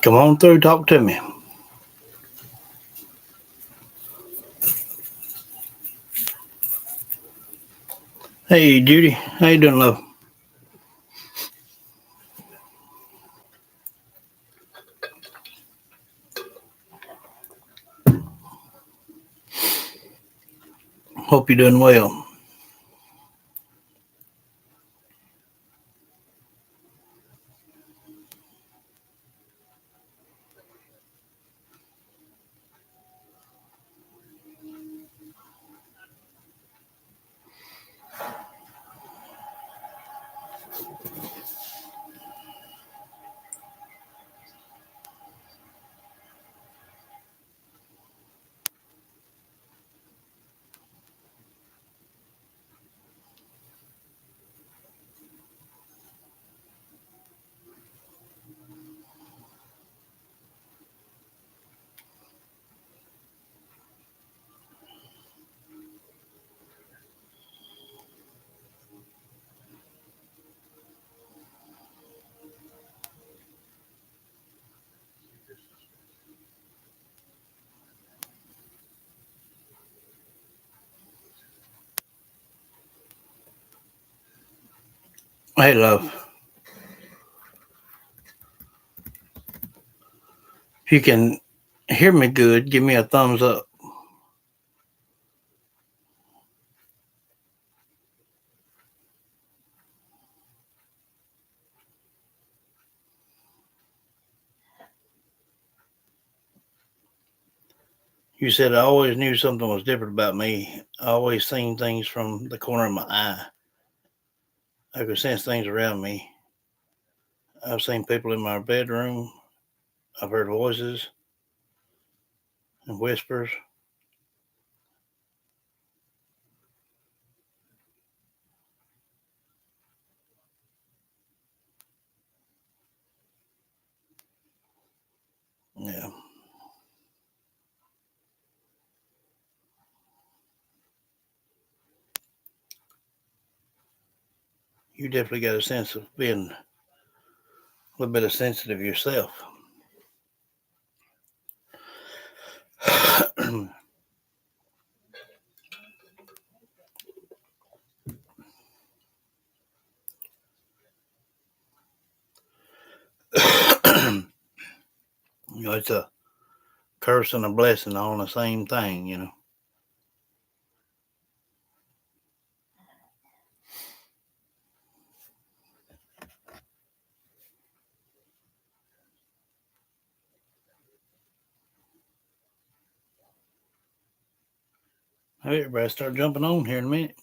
Come on through, talk to me. Hey, Judy, how you doing, love? Hope you're doing well. Hey, love. If you can hear me good, give me a thumbs up. You said I always knew something was different about me. I always seen things from the corner of my eye. I could sense things around me. I've seen people in my bedroom. I've heard voices and whispers. Yeah, you definitely got a sense of being a little bit of sensitive yourself. It's a curse and a blessing all in the same thing. Hey, everybody start jumping on here in a minute.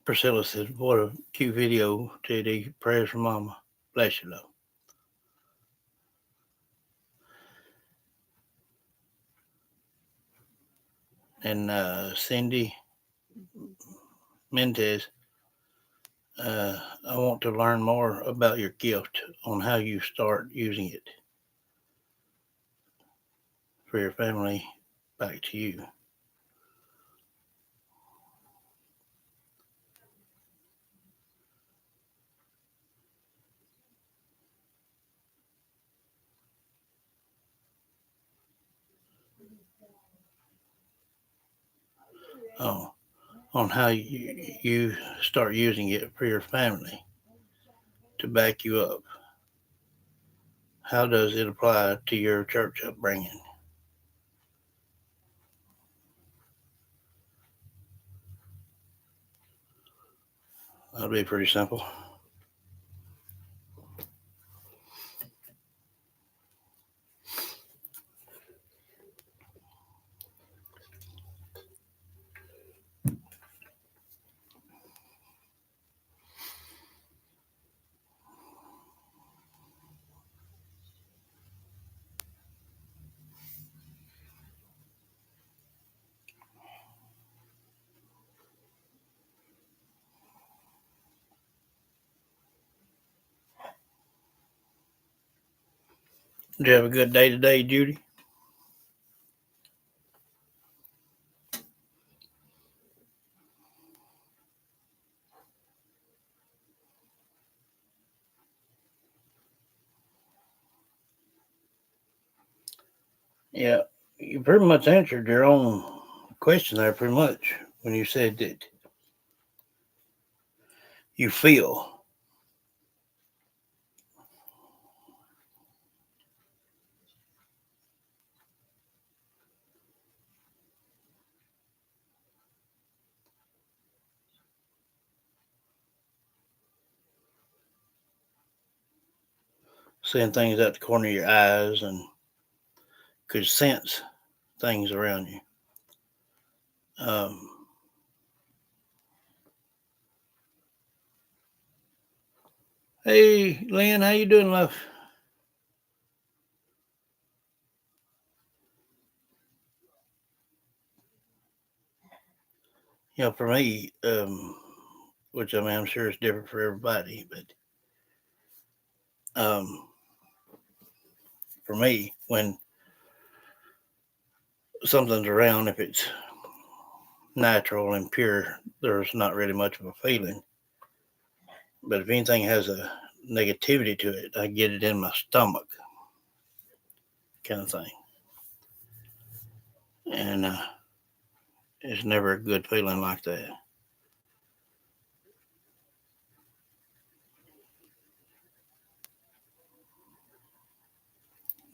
Priscilla said, "What a cute video, Teddy. Prayers for Mama. Bless you, love." And Cindy Mendez, I want to learn more about your gift on how you start using it. for your family back to you. Oh, on how you start using it for your family to back you up. How does it apply to your church upbringing? That'll be pretty simple. Did you have a good day today, Judy? Yeah, you pretty much answered your own question there, pretty much, when you said that you feel. Seeing things out the corner of your eyes and could sense things around you. Um, hey, Lynn, how you doing, love? For me, which I mean, I'm sure it's different for everybody, but um, for me, when something's around, if it's natural and pure, there's not really much of a feeling. But if anything has a negativity to it, I get it in my stomach, kind of thing. And it's never a good feeling like that.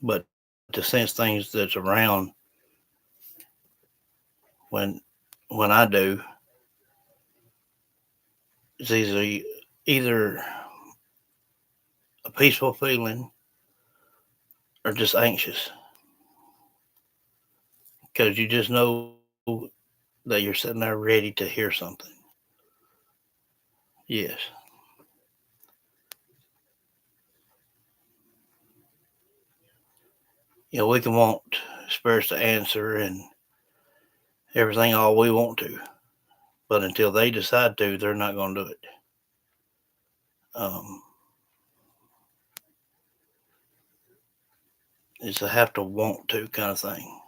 But to sense things that's around when I do, it's either a peaceful feeling or just anxious because you just know that you're sitting there ready to hear something. Yes. We can want spirits to answer and everything all we want to, but until they decide to, they're not going to do it. Um, it's a have to want to kind of thing.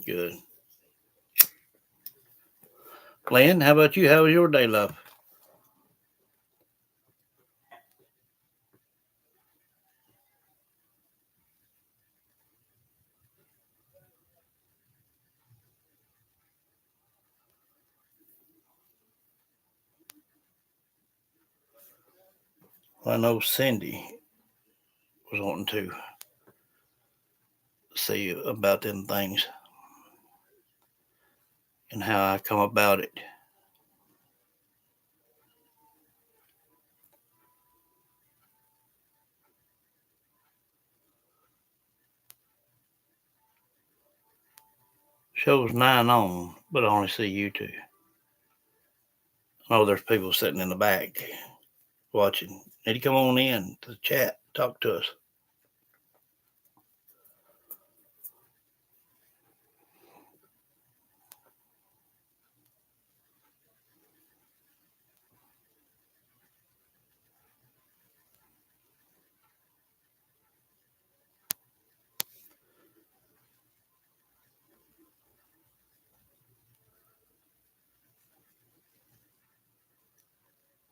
Good. Glenn, how about you? How was your day, love? Well, I know Cindy was wanting to see about them things and how I come about it. Shows 9 on, but I only see you two. I know there's people sitting in the back watching. Need to come on in to the chat, talk to us.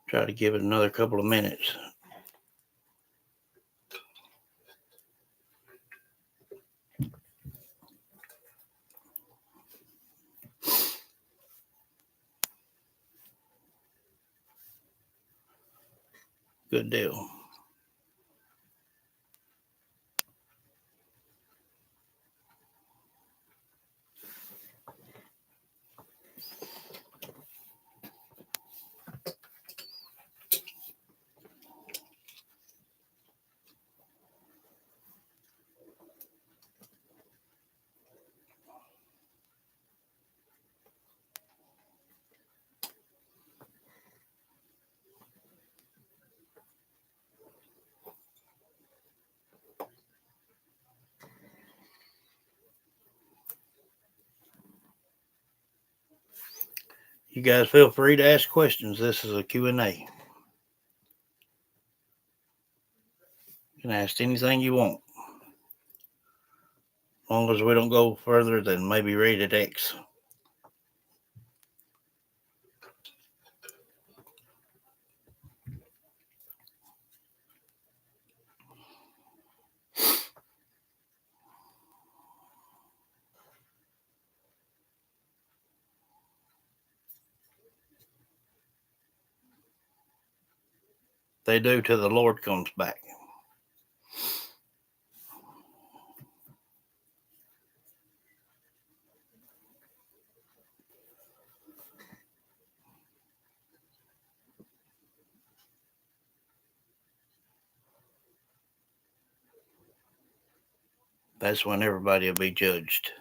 Try to give it another couple of minutes. Good deal. You guys feel free to ask questions. This is a Q&A. You can ask anything you want. As long as we don't go further than maybe rated X. They do till the Lord comes back. That's when everybody will be judged.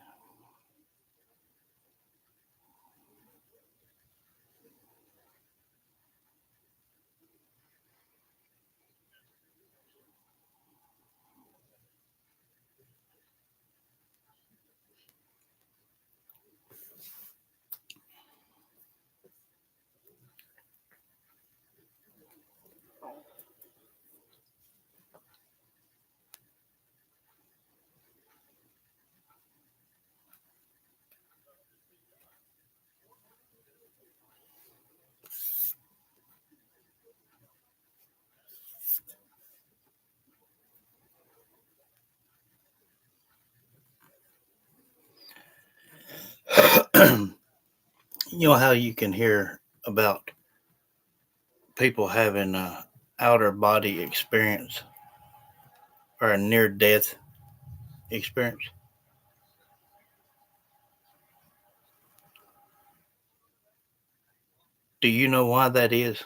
You know how you can hear about people having a outer body experience or a near death experience? Do you know why that is?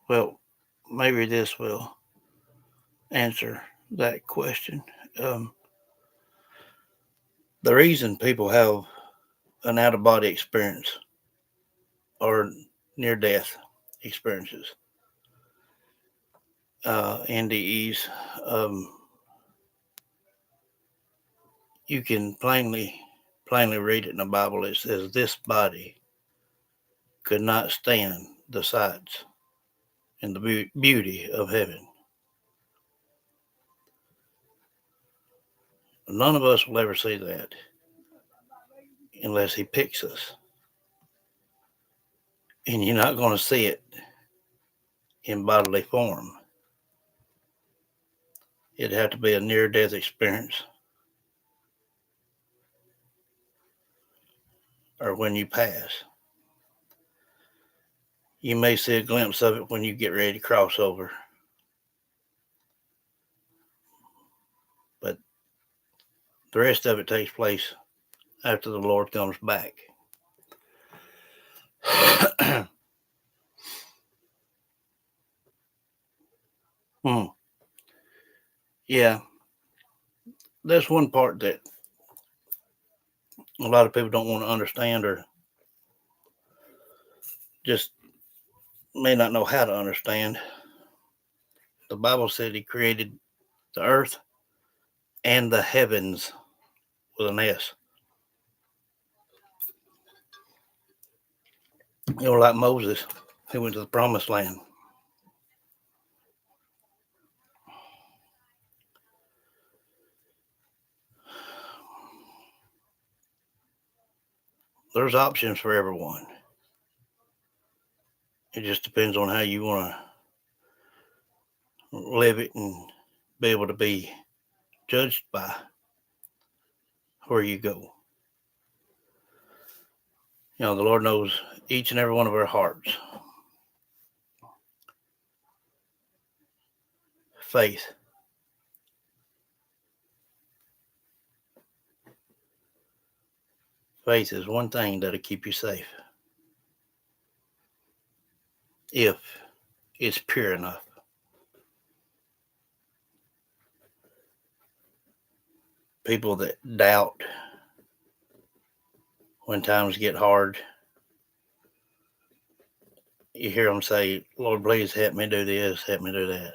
Well, maybe this will answer that question. Um, the reason people have an out of body experience or near death experiences, NDEs, you can plainly read it in the Bible. It says, "This body could not stand the sights and the beauty of heaven." None of us will ever see that unless He picks us. And you're not going to see it in bodily form. It'd have to be a near death experience or when you pass. You may see a glimpse of it when you get ready to cross over, but the rest of it takes place after the Lord comes back. Hmm. Yeah, that's one part that a lot of people don't want to understand, or just may not know how to understand. The Bible said He created the earth and the heavens with an S. Like Moses, he went to the promised land. There's options for everyone. It just depends on how you want to live it and be able to be judged by where you go. The Lord knows each and every one of our hearts. Faith. Faith is one thing that'll keep you safe, if it's pure enough. People that doubt when times get hard, you hear them say, Lord, please help me do this, help me do that.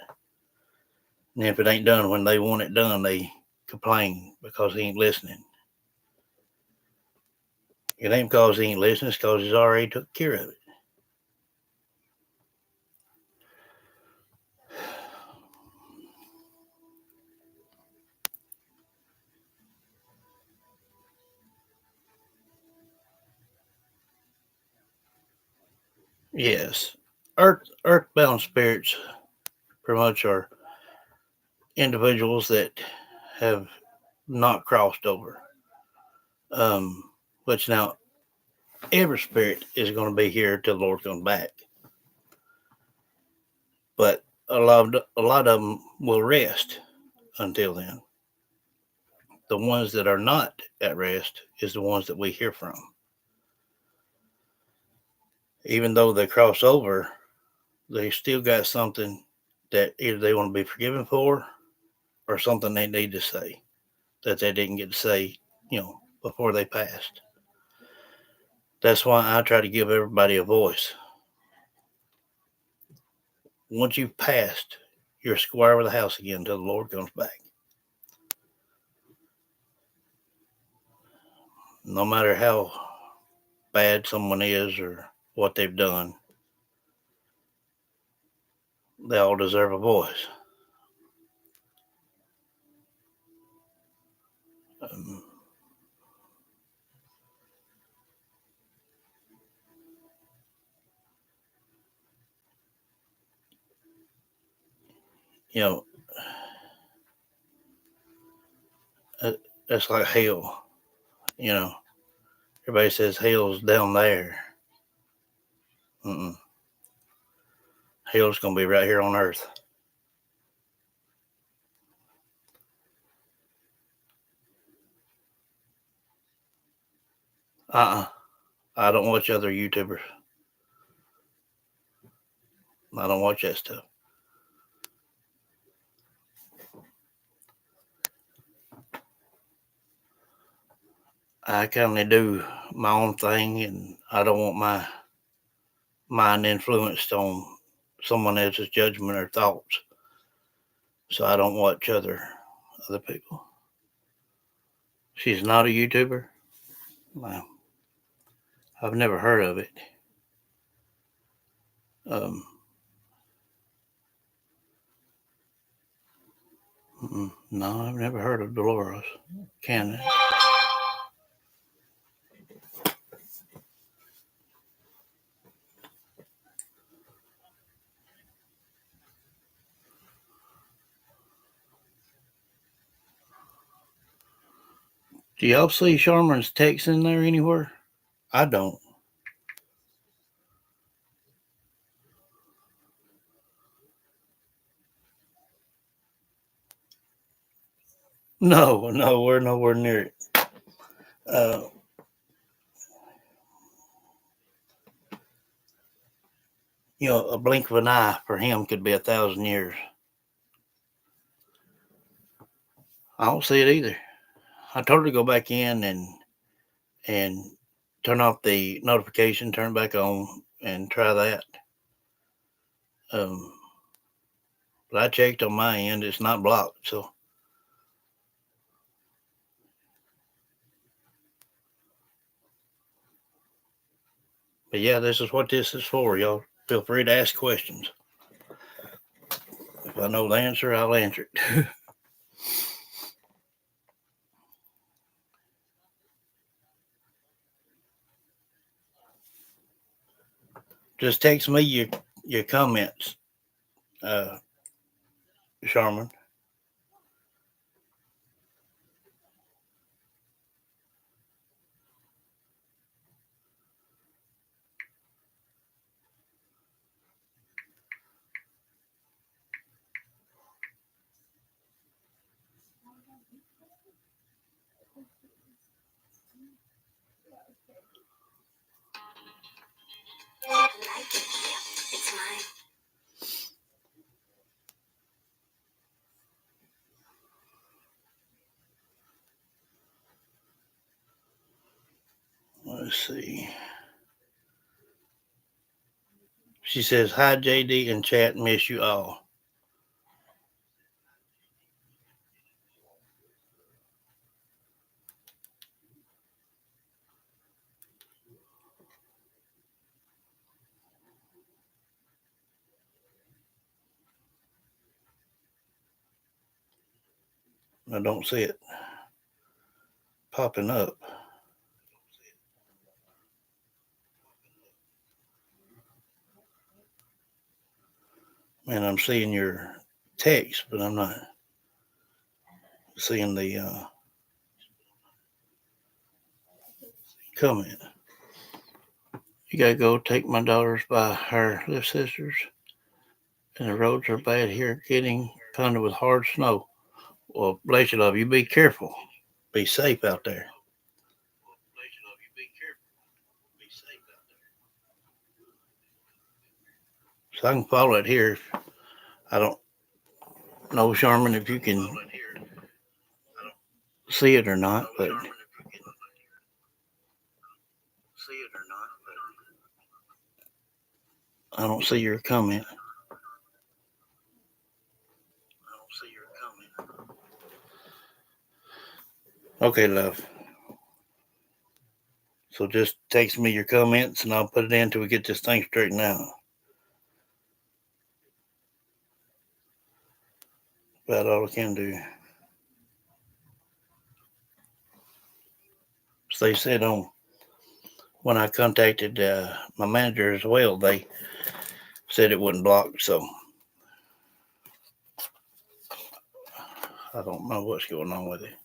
And if it ain't done when they want it done, they complain because He ain't listening. It ain't because He ain't listening, it's because He's already took care of it. Yes. Earthbound spirits pretty much are individuals that have not crossed over. Which now every spirit is going to be here till the Lord comes back. But a lot of them will rest until then. The ones that are not at rest is the ones that we hear from. Even though they cross over, they still got something that either they want to be forgiven for, or something they need to say that they didn't get to say, before they passed. That's why I try to give everybody a voice. Once you've passed, you're square with the house again until the Lord comes back. No matter how bad someone is or what they've done, they all deserve a voice. Um, you know, that's like hell. Everybody says hell's down there. Mm-mm. Hell's gonna be right here on earth. I don't watch other YouTubers. I don't watch that stuff. I kind of do my own thing, and I don't want my mind influenced on someone else's judgment or thoughts. So I don't watch other people. She's not a YouTuber. Well, I've never heard of it. Um, no, I've never heard of Dolores Cannon. Do y'all see Sharman's text in there anywhere? I don't. No, we're nowhere near it. A blink of an eye for him could be 1,000 years. I don't see it either. I told her to go back in and turn off the notification, turn it back on, and try that. Um, but I checked on my end; it's not blocked. So, but yeah, this is what this is for. Y'all feel free to ask questions. If I know the answer, I'll answer it. Just text me your comments, uh, Sharman. Let's see. She says, "Hi, JD and chat. Miss you all." I don't see it popping up. Man, I'm seeing your text, but I'm not seeing the comment. You gotta go take my daughters by her little sisters, and the roads are bad here, getting pounded with hard snow. Well, bless you, love. You be careful. Be safe out there. So I can follow it here. I don't know, Sharman, if you can see it or not, but I don't see your comment. Okay, love. So just text me your comments and I'll put it in till we get this thing straightened out. About all I can do. So they said on when I contacted my manager as well, they said it wasn't blocked. So I don't know what's going on with it.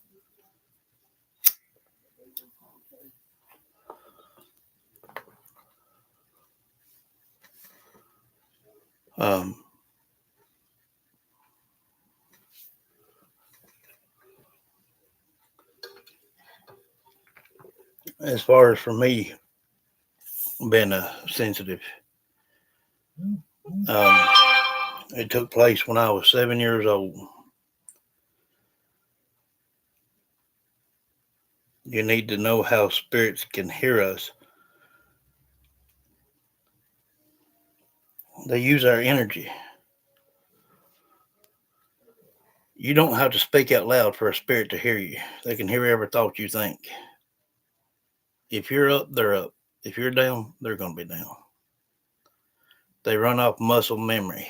Um, as far as for me being a sensitive, um, it took place when I was 7 years old. You need to know how spirits can hear us. They use our energy. You don't have to speak out loud for a spirit to hear you. They can hear every thought you think. If you're up, they're up. If you're down, they're going to be down. They run off muscle memory.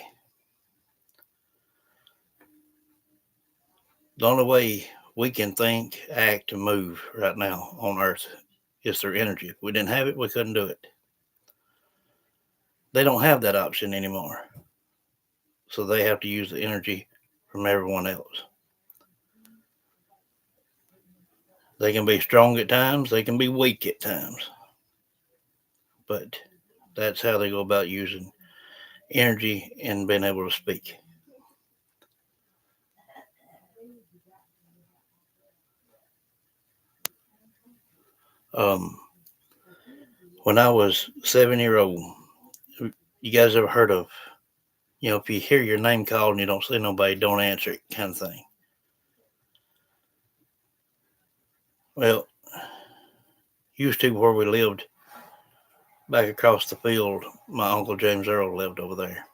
The only way we can think, act, and move right now on Earth is through energy. If we didn't have it, we couldn't do it. They don't have that option anymore. So they have to use the energy from everyone else. They can be strong at times, they can be weak at times. But that's how they go about using energy and being able to speak. Um, when I was 7 year old, you guys ever heard of, if you hear your name called and you don't see nobody, don't answer it kind of thing. Well, used to where we lived back across the field, my Uncle James Earl lived over there.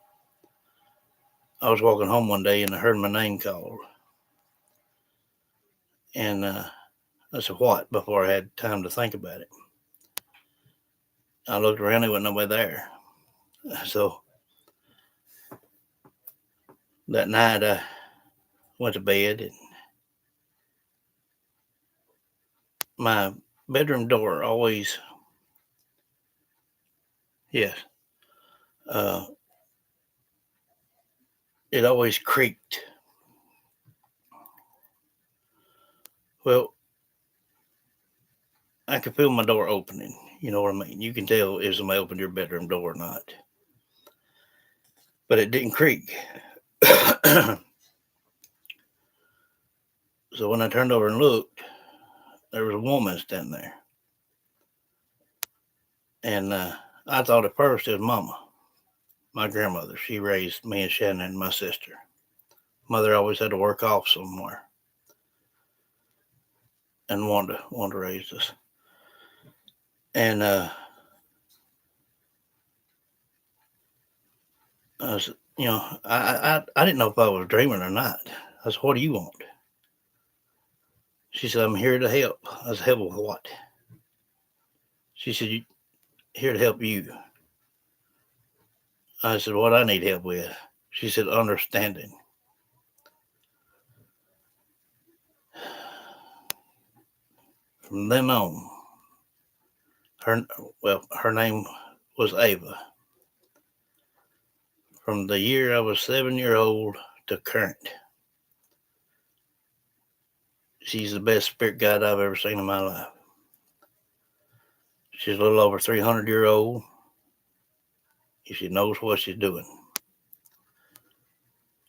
I was walking home one day and I heard my name called. And I said, "What?" before I had time to think about it. I looked around, there wasn't nobody there. So that night I went to bed, and my bedroom door always, yes, uh, it always creaked. Well, I could feel my door opening. You know what I mean? You can tell if somebody opened your bedroom door or not. But it didn't creak. So when I turned over and looked, there was a woman standing there. And I thought at first it was Mama, my grandmother. She raised me and Shannon and my sister. Mother always had to work off somewhere and wanted to raise us. And I was, I didn't know if I was dreaming or not. I said, "What do you want?" She said, "I'm here to help." I said, "Help with what?" She said, "Here to help you." I said, "What I need help with?" She said, "Understanding." From then on, her her name was Ava. From the year I was 7 year old to current, she's the best spirit guide I've ever seen in my life. She's a little over 300 year old. She knows what she's doing.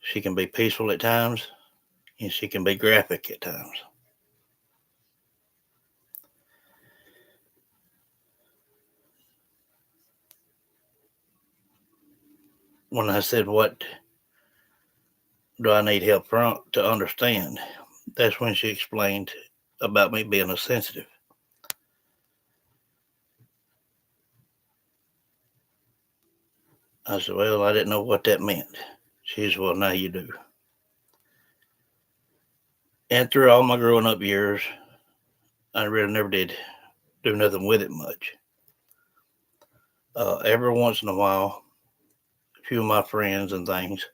She can be peaceful at times, and she can be graphic at times. When I said, "What do I need help from to understand?" that's when she explained about me being a sensitive. I said, "Well, I didn't know what that meant." She said, "Well, now you do." And through all my growing up years, I really never did do nothing with it much. Every once in a while, a few of my friends and things,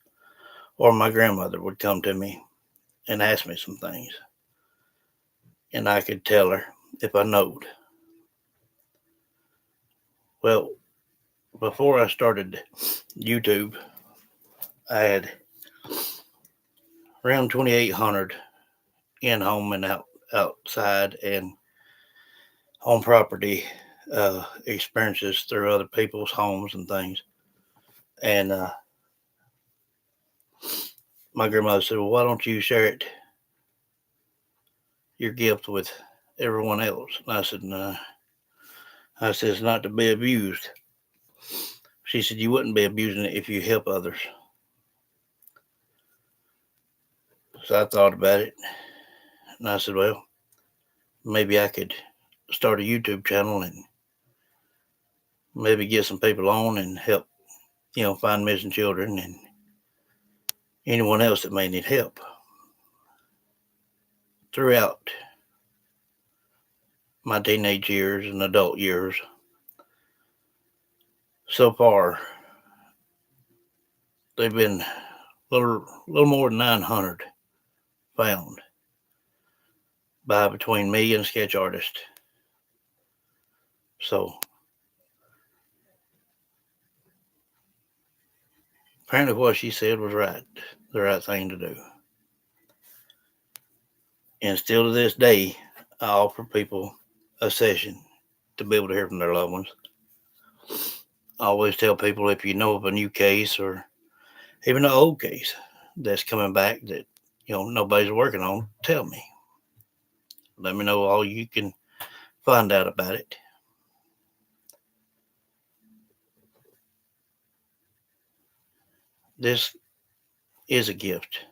or my grandmother would come to me and ask me some things, and I could tell her if I knowed. Well, before I started YouTube, I had around 2,800 in home and outside and home property experiences through other people's homes and things. And my grandmother said, "Well, why don't you share your gift with everyone else?" And I said, "No." I said, "It's not to be abused." She said, "You wouldn't be abusing it if you help others." So I thought about it, and I said, "Well, maybe I could start a YouTube channel and maybe get some people on and help, find missing children and anyone else that may need help." Throughout my teenage years and adult years, so far, they've been little more than 900 found by between me and a sketch artist. So apparently, what she said was right, the right thing to do. And still to this day, I offer people a session to be able to hear from their loved ones. I always tell people, if you know of a new case or even an old case that's coming back that nobody's working on, tell me. Let me know all you can find out about it. This is a gift,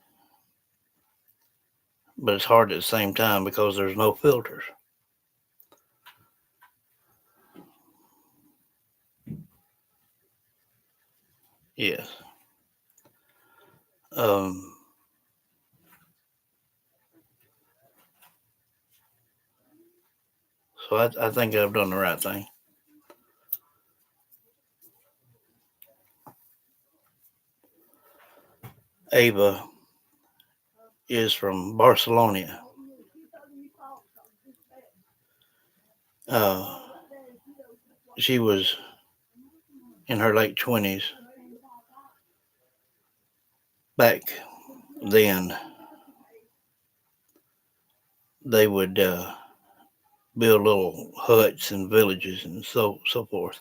but it's hard at the same time because there's no filters. Yes. Um, so I think I've done the right thing. Ava is from Barcelona. Uh, she was in her late 20s. Back then, they would build little huts and villages and so forth.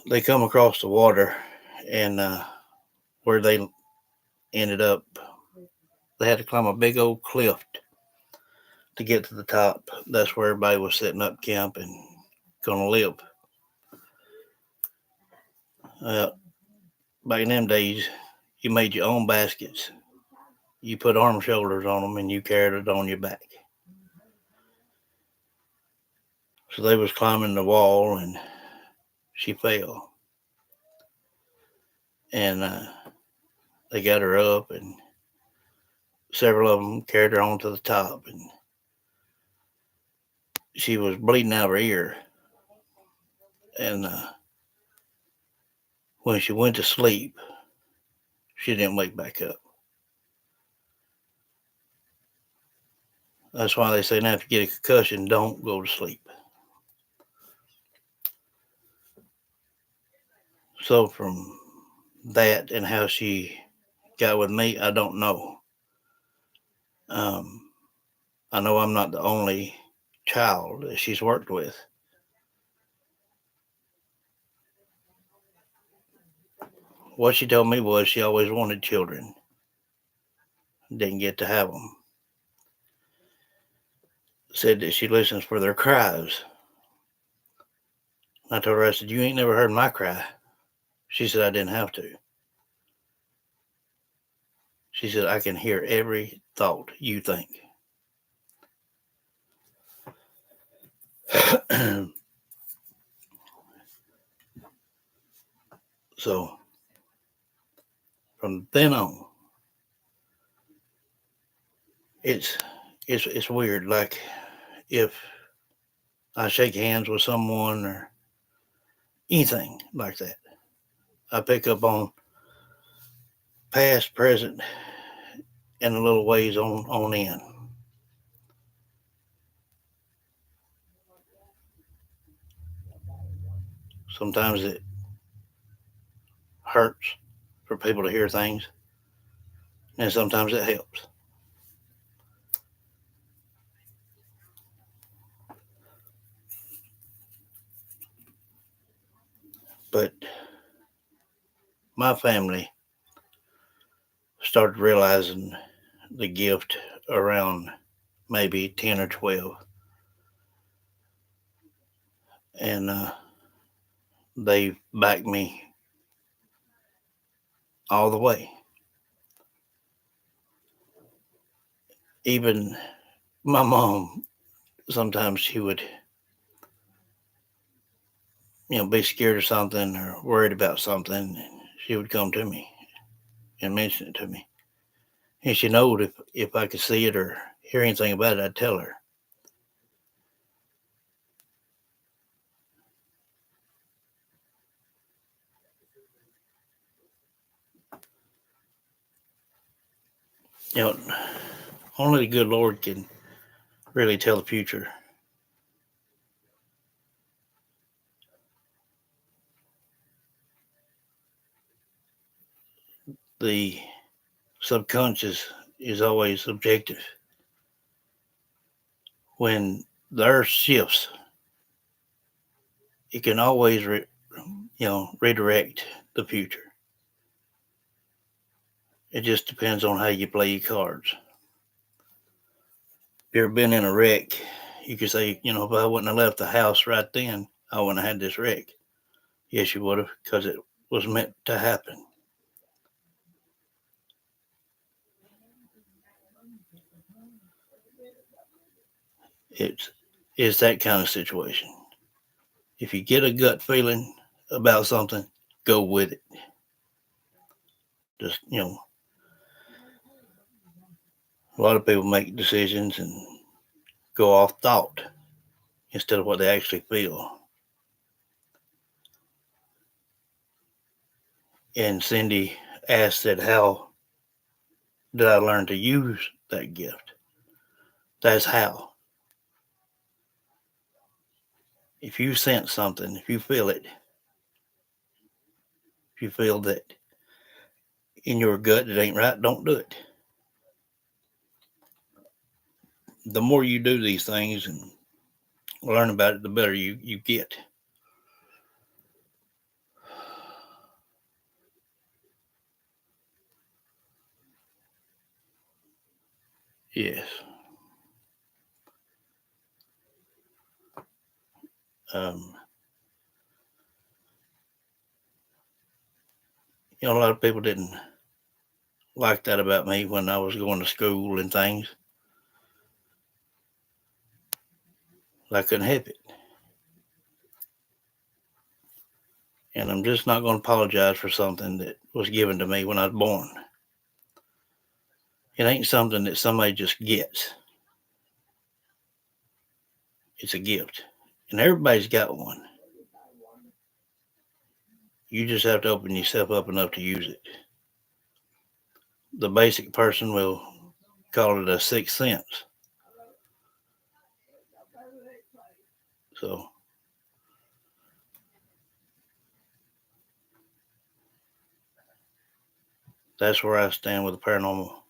They come across the water, and where they ended up, they had to climb a big old cliff to get to the top. That's where everybody was setting up camp and gonna live. Uh, Back in them days, you made your own baskets. You put arm shoulders on them, and you carried it on your back. So they was climbing the wall, and she fell, and they got her up, and several of them carried her on to the top, and she was bleeding out of her ear. And when she went to sleep, she didn't wake back up. That's why they say now if you get a concussion, don't go to sleep. So from that and how she got with me, I don't know. Um, I know I'm not the only child that she's worked with. What she told me was she always wanted children, didn't get to have them. Said that she listens for their cries. I told her, I said, you ain't never heard my cry. She said, I didn't have to. She said, I can hear every thought you think. So from then on, it's it's weird. Like if I shake hands with someone or anything like that, I pick up on past, present, and a little ways on in. Sometimes it hurts for people to hear things, and sometimes it helps. But my family started realizing the gift around maybe 10 or 12, and they backed me all the way. Even my mom, sometimes she would, be scared of something or worried about something, and she would come to me and mention it to me. And she knowed if I could see it or hear anything about it, I'd tell her. You know, only the good Lord can really tell the future. The subconscious is always subjective. When the earth shifts, it can always, redirect the future. It just depends on how you play your cards. If you ever been in a wreck, you could say, if I wouldn't have left the house right then, I wouldn't have had this wreck. Yes, you would have, because it was meant to happen. It's that kind of situation. If you get a gut feeling about something, go with it. Just, a lot of people make decisions and go off thought instead of what they actually feel. And Cindy asked that, how did I learn to use that gift? That's how. If you sense something, if you feel it, if you feel that in your gut it ain't right, don't do it. The more you do these things and learn about it, the better you get. Yes. Um, a lot of people didn't like that about me when I was going to school and things. I couldn't help it. And I'm just not going to apologize for something that was given to me when I was born. It ain't something that somebody just gets. It's a gift. And everybody's got one. You just have to open yourself up enough to use it. The basic person will call it a sixth sense. So that's where I stand with the paranormal.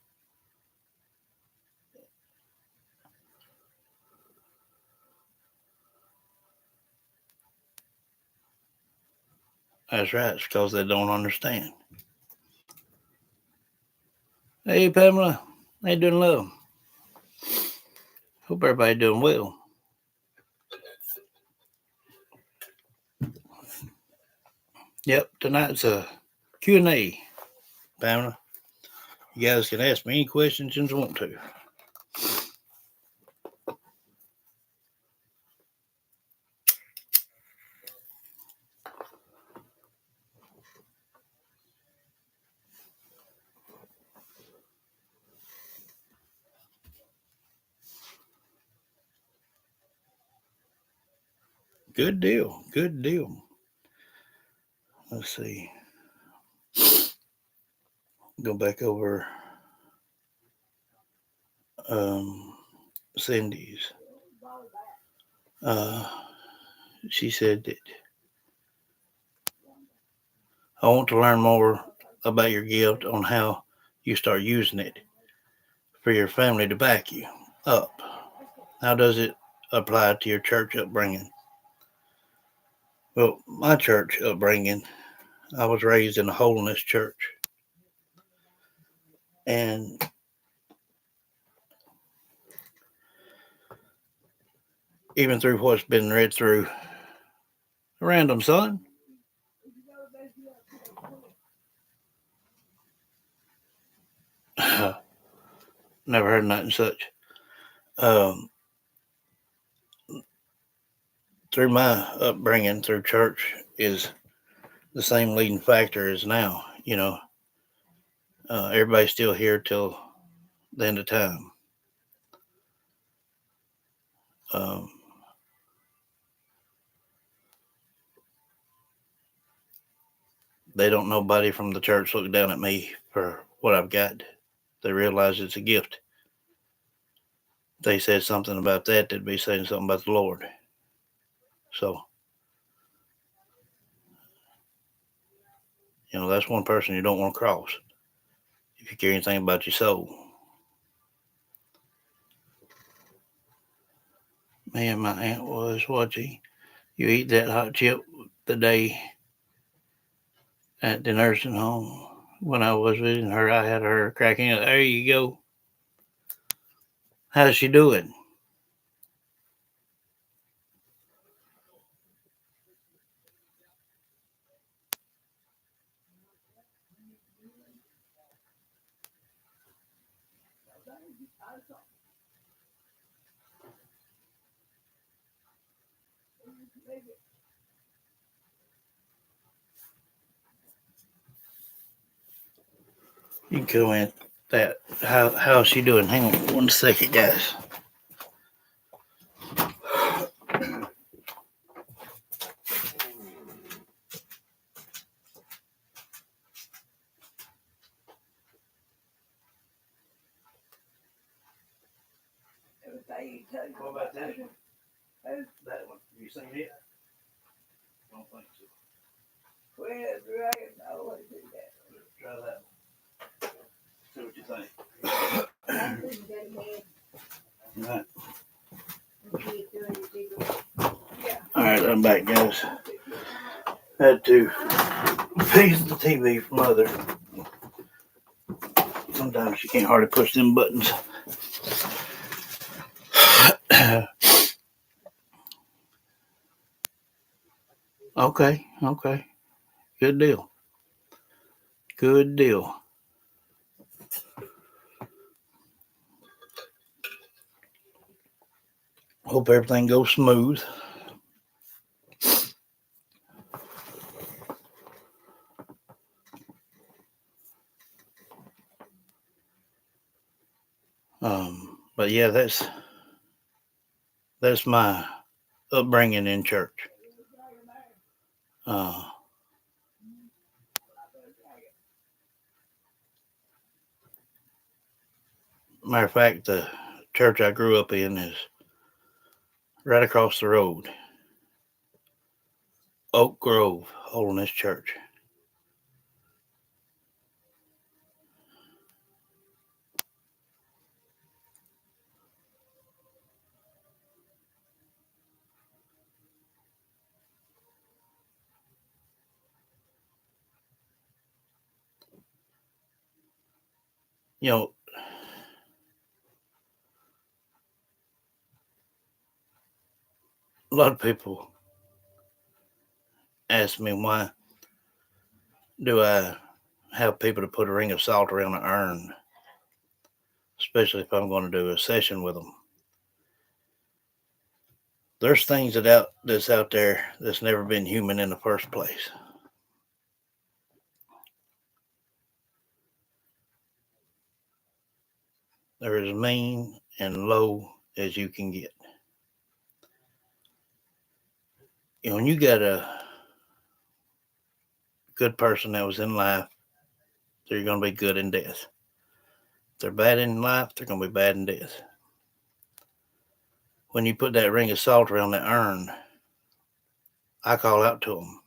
That's right. It's because they don't understand. Hey, Pamela. How you doing, love? Hope everybody doing well. Yep, tonight's a Q&A, Pamela. You guys can ask me any questions you want to. Good deal. Good deal. Let's see. Go back over um, Cindy's. Uh, she said that I want to learn more about your gift on how you start using it for your family to back you up. How does it apply to your church upbringing? Well, my church upbringing, I was raised in a holiness church. And even through what's been read through, random son, never heard nothing such. Um, through my upbringing, through church, is the same leading factor as now. Everybody's still here till the end of time. Um, they don't nobody from the church look down at me for what I've got. They realize it's a gift. If they said something about that, they'd be saying something about the Lord. So, that's one person you don't want to cross if you care anything about your soul. Me and my aunt was watching. You eat that hot chip the day at the nursing home. When I was visiting her, I had her cracking up. There you go. How's she doing? You can comment that. How's she doing? Hang on 1 second, guys. What about that? That one. Have you seen it? I don't think so. Well, right. I always do that. Try that one. See what you think. Right. All right, I'm back, guys. Had to fix the TV for Mother. Sometimes she can't hardly push them buttons. Okay. Good deal. Hope everything goes smooth. But yeah, that's my upbringing in church. Uh, Matter of fact, the church I grew up in is right across the road. Oak Grove Holiness Church. You know, a lot of people ask me why do I have people to put a ring of salt around an urn, especially if I'm going to do a session with them. There's things that's out there that's never been human in the first place. They're as mean and low as you can get. You know, when you got a good person that was in life, they're going to be good in death. If they're bad in life, they're going to be bad in death. When you put that ring of salt around that urn, I call out to them.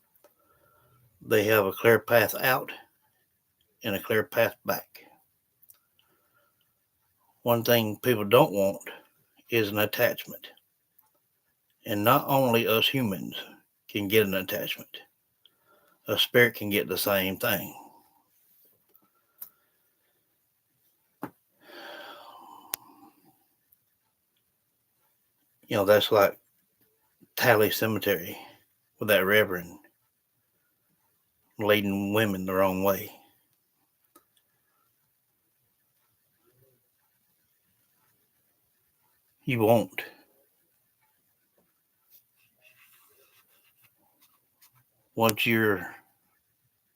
They have a clear path out and a clear path back. One thing people don't want is an attachment. And not only us humans can get an attachment, a spirit can get the same thing. You know, that's like Tally Cemetery with that reverend leading women the wrong way. You won't. Once you're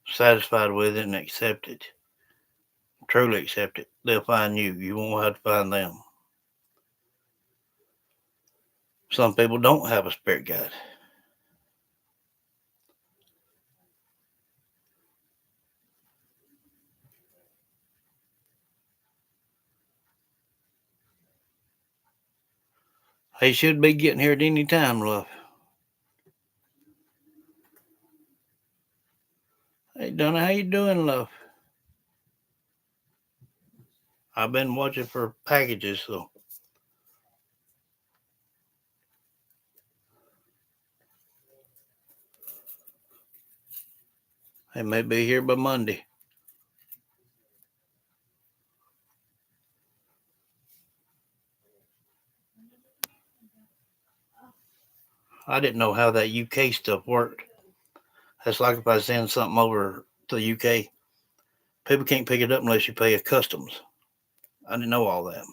satisfied with it and accept it, truly accept it, they'll find you. You won't have to find them. Some people don't have a spirit guide. They should be getting here at any time, love. Hey, Donna, how you doing, love? I've been watching for packages, so they may be here by Monday. I didn't know how that UK stuff worked. That's like if I send something over to the UK, people can't pick it up unless you pay a customs. I didn't know all that.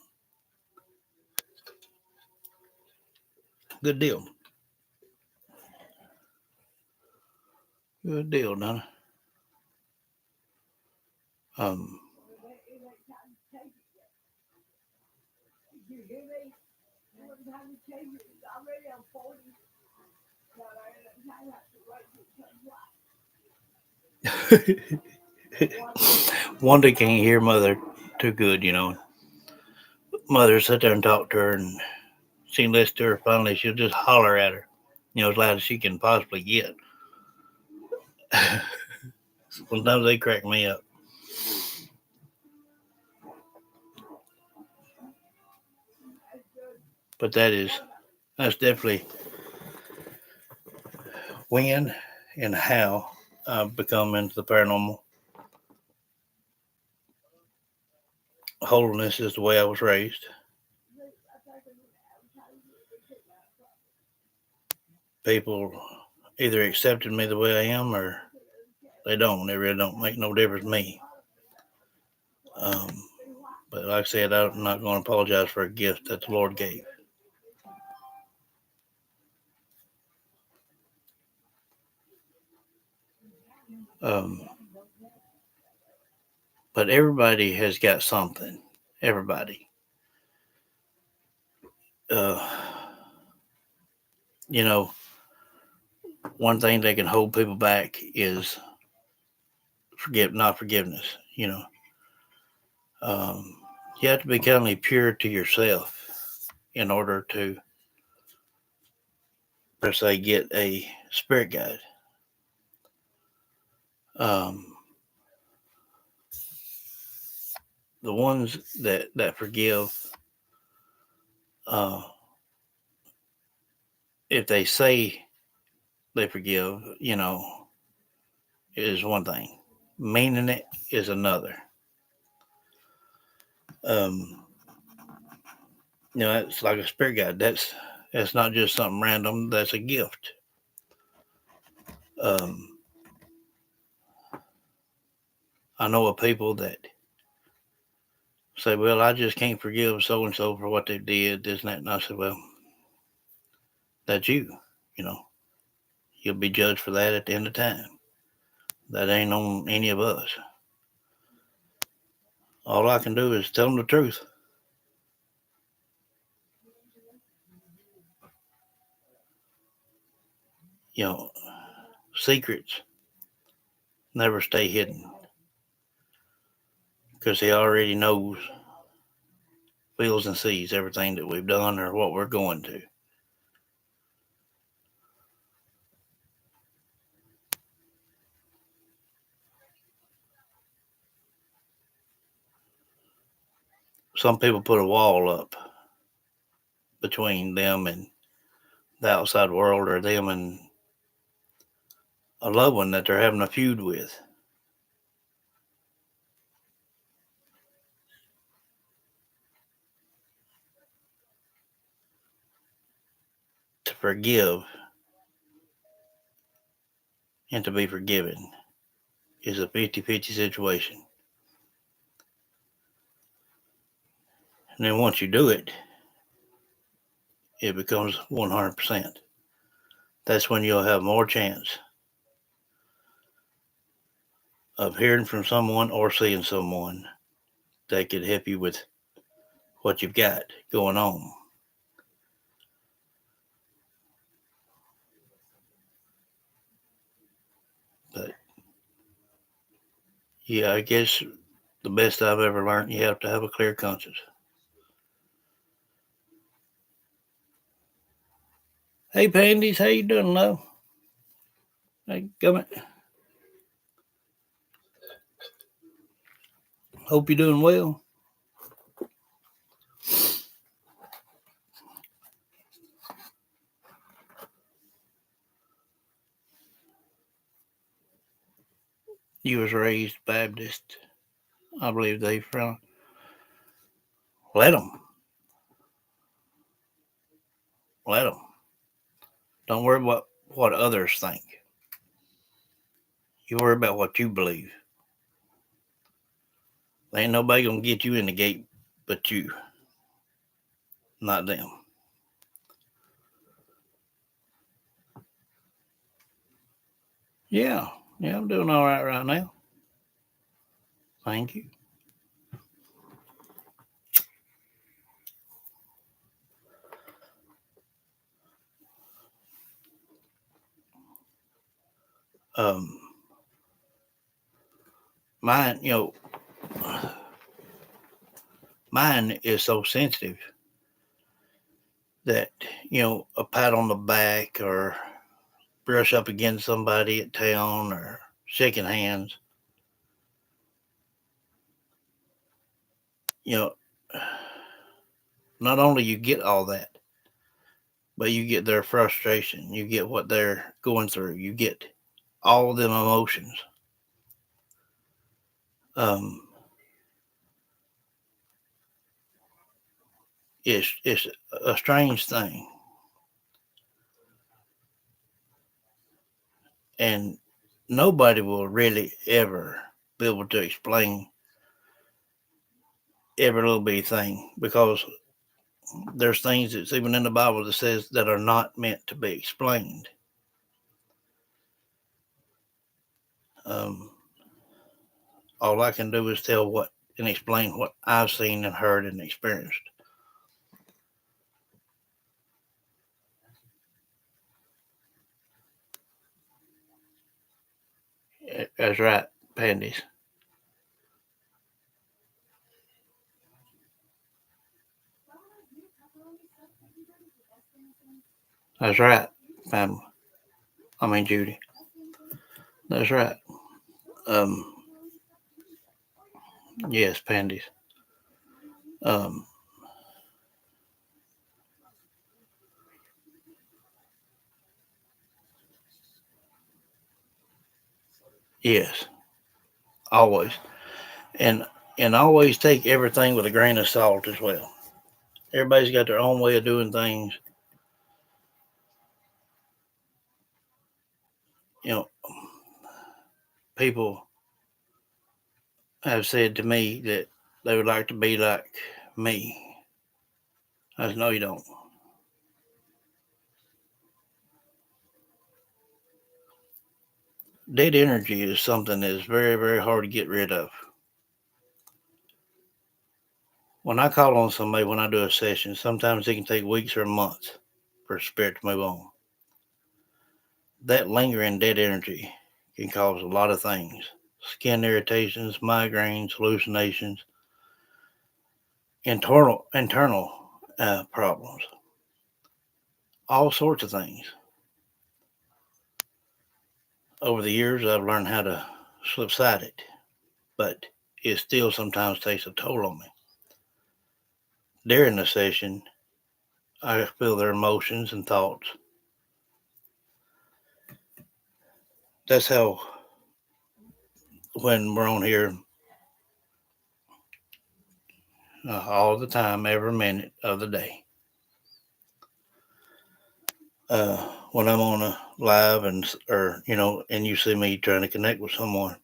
Good deal. Good deal, Donna. Um, Wanda can't hear mother too good, you know. Mother sit there and talk to her, and she listens to her. Finally, she'll just holler at her, you know, as loud as she can possibly get. Sometimes they crack me up. But that's definitely when and how I've become into the paranormal. Holiness is the way I was raised. People either accepted me the way I am or they don't. It really don't make no difference to me. Um, but like I said, I'm not going to apologize for a gift that the Lord gave. Um, but everybody has got something. Everybody. Uh, you know, one thing that can hold people back is not forgiveness. You know, um, you have to be kind of pure to yourself in order to, per se, get a spirit guide. Um, the ones that forgive, uh, if they say they forgive, you know, is one thing. Meaning it is another. Um, you know, it's like a spirit guide. That's not just something random. That's a gift. Um, I know of people that say, "Well, I just can't forgive so and so for what they did, this and that." And I said, "Well, that's you. You know, you'll be judged for that at the end of time. That ain't on any of us. All I can do is tell them the truth. You know, secrets never stay hidden because he already knows, feels, and sees everything that we've done or what we're going to." Some people put a wall up between them and the outside world, or them and a loved one that they're having a feud with. To forgive and to be forgiven is a 50-50 situation. And then once you do it, it becomes 100%. That's when you'll have more chance of hearing from someone or seeing someone that could help you with what you've got going on. But yeah, I guess the best I've ever learned, you have to have a clear conscience. Hey, Pandies, how you doing, love? Hey, come in. Hope you're doing well. You was raised Baptist, I believe they from. Let them, let them. Don't worry about what others think. You worry about what you believe. There ain't nobody gonna get you in the gate but you, not them. Yeah, yeah, I'm doing all right now. Thank you. Um, mine, mine is so sensitive that, a pat on the back or brush up against somebody at town or shaking hands, you know, not only you get all that, but you get their frustration, you get what they're going through, you get all of them emotions. Um, it's a strange thing, and nobody will really ever be able to explain every little bitty thing because there's things that's even in the Bible that says that are not meant to be explained. Um, all I can do is tell what and explain what I've seen and heard and experienced. That's right, panties. That's right, Pamela. I mean Judy. That's right. Um, yes, panties. Um, yes, always, and always take everything with a grain of salt as well. Everybody's got their own way of doing things. You know, people have said to me that they would like to be like me. I said, no, you don't. Dead energy is something that is very, very hard to get rid of. When I call on somebody, when I do a session, sometimes it can take weeks or months for a spirit to move on. That lingering dead energy can cause a lot of things: skin irritations, migraines, hallucinations, internal problems, all sorts of things. Over the years, I've learned how to subside it, but it still sometimes takes a toll on me. During the session, I feel their emotions and thoughts. That's how, when we're on here all the time, every minute of the day, uh, when I'm on a live or and you see me trying to connect with someone,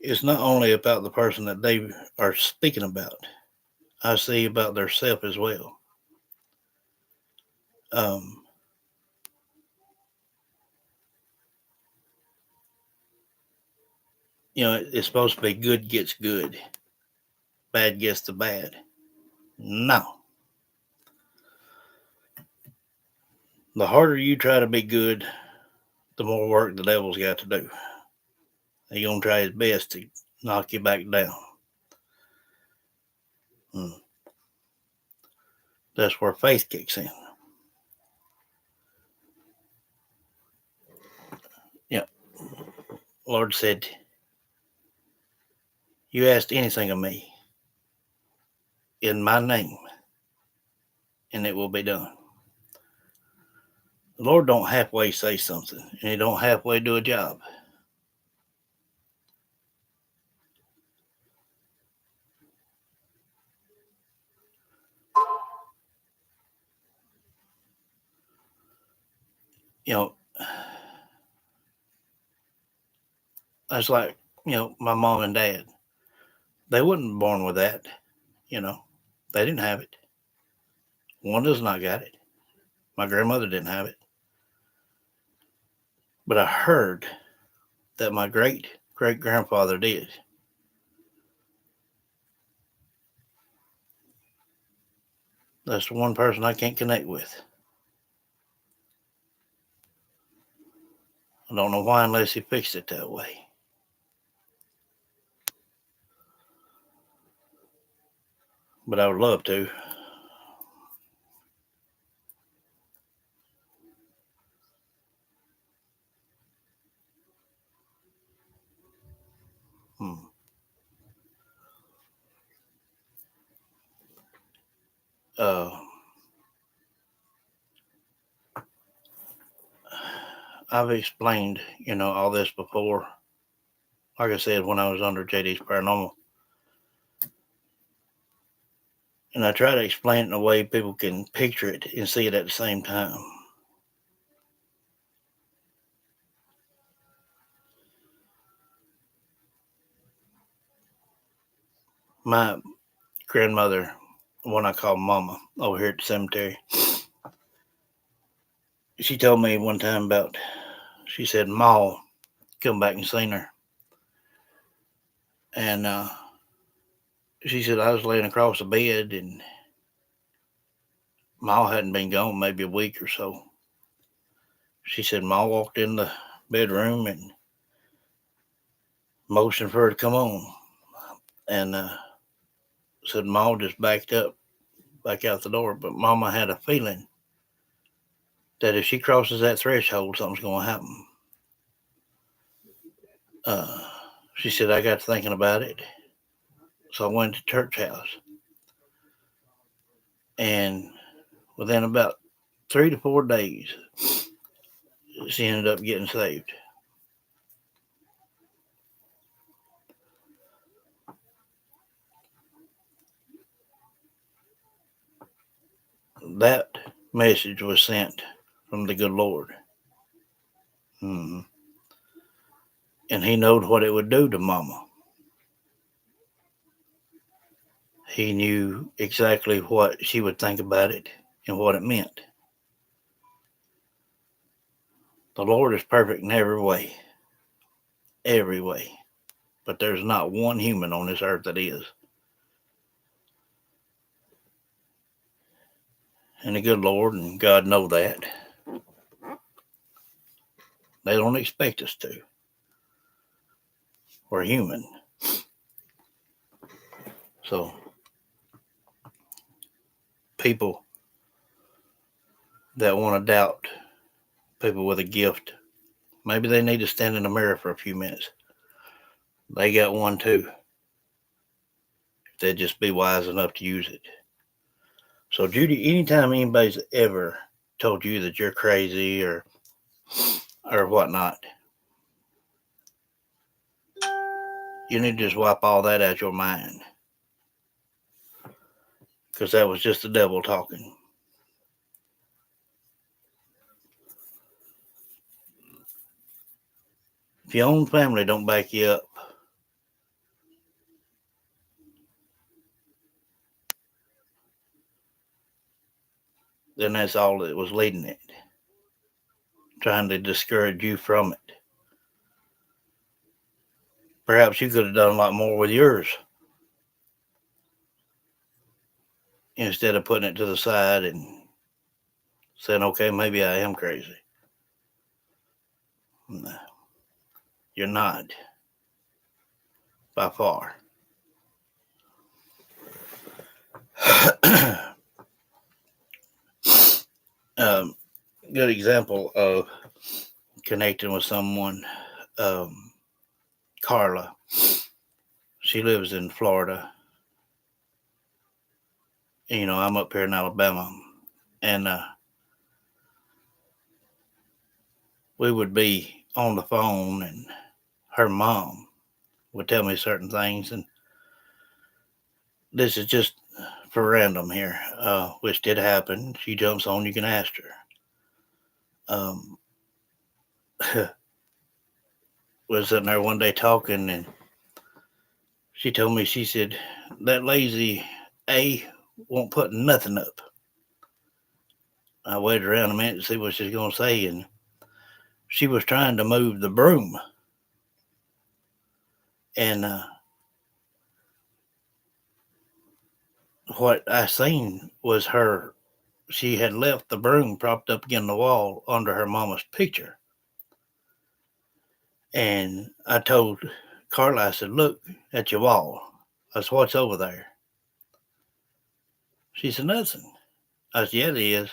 it's not only about the person that they are speaking about. I see about their self as well. Um, it's supposed to be good gets good, bad gets the bad. No, the harder you try to be good, the more work the devil's got to do. He's gonna try his best to knock you back down. Mm. That's where faith kicks in. Yeah, Lord said, "You asked anything of me in my name, and it will be done." The Lord don't halfway say something, and He don't halfway do a job. You know, it's like my mom and dad. They wasn't born with that. You know, they didn't have it. One does not got it. My grandmother didn't have it, but I heard that my great great grandfather did. That's the one person I can't connect with. I don't know why unless he fixed it that way. But I would love to. Hmm. Uh, I've explained, all this before. Like I said, when I was under JD's Paranormal. And I try to explain it in a way people can picture it and see it at the same time. My grandmother, one I call Mama, over here at the cemetery, she told me one time about, she said, Ma come back and seen her. And she said, I was laying across the bed and Ma hadn't been gone maybe a week or so. She said, Ma walked in the bedroom and motioned for her to come on. And said, Ma just backed up, back out the door. But Mama had a feeling that if she crosses that threshold, something's going to happen. Uh, she said, I got to thinking about it. So I went to church house. And within about 3 to 4 days, she ended up getting saved. That message was sent from the good Lord. Mm-hmm. And he knowed what it would do to Mama. He knew exactly what she would think about it and what it meant. The Lord is perfect in every way. Every way. But there's not one human on this earth that is. And the good Lord and God know that. They don't expect us to. We're human. So people that want to doubt people with a gift, maybe they need to stand in the mirror for a few minutes. They got one too. If they'd just be wise enough to use it. So Judy, anytime anybody's ever told you that you're crazy or whatnot, you need to just wipe all that out your mind. Because that was just the devil talking. If your own family don't back you up, then that's all that was leading it. Trying to discourage you from it. Perhaps you could have done a lot more with yours instead of putting it to the side and saying, okay, maybe I am crazy. No, you're not. By far. Good example of connecting with someone. Carla. She lives in Florida. I'm up here in Alabama. And we would be on the phone, and her mom would tell me certain things. And this is just for random here, which did happen. She jumps on, you can ask her. Was sitting there one day talking, and she told me, she said, that lazy A won't put nothing up. I waited around a minute to see what she was going to say, and she was trying to move the broom. And what I seen was she had left the broom propped up against the wall under her mama's picture. And I told Carla, I said, look at your wall. I said, what's over there? She said, nothing. I said, yeah, it is.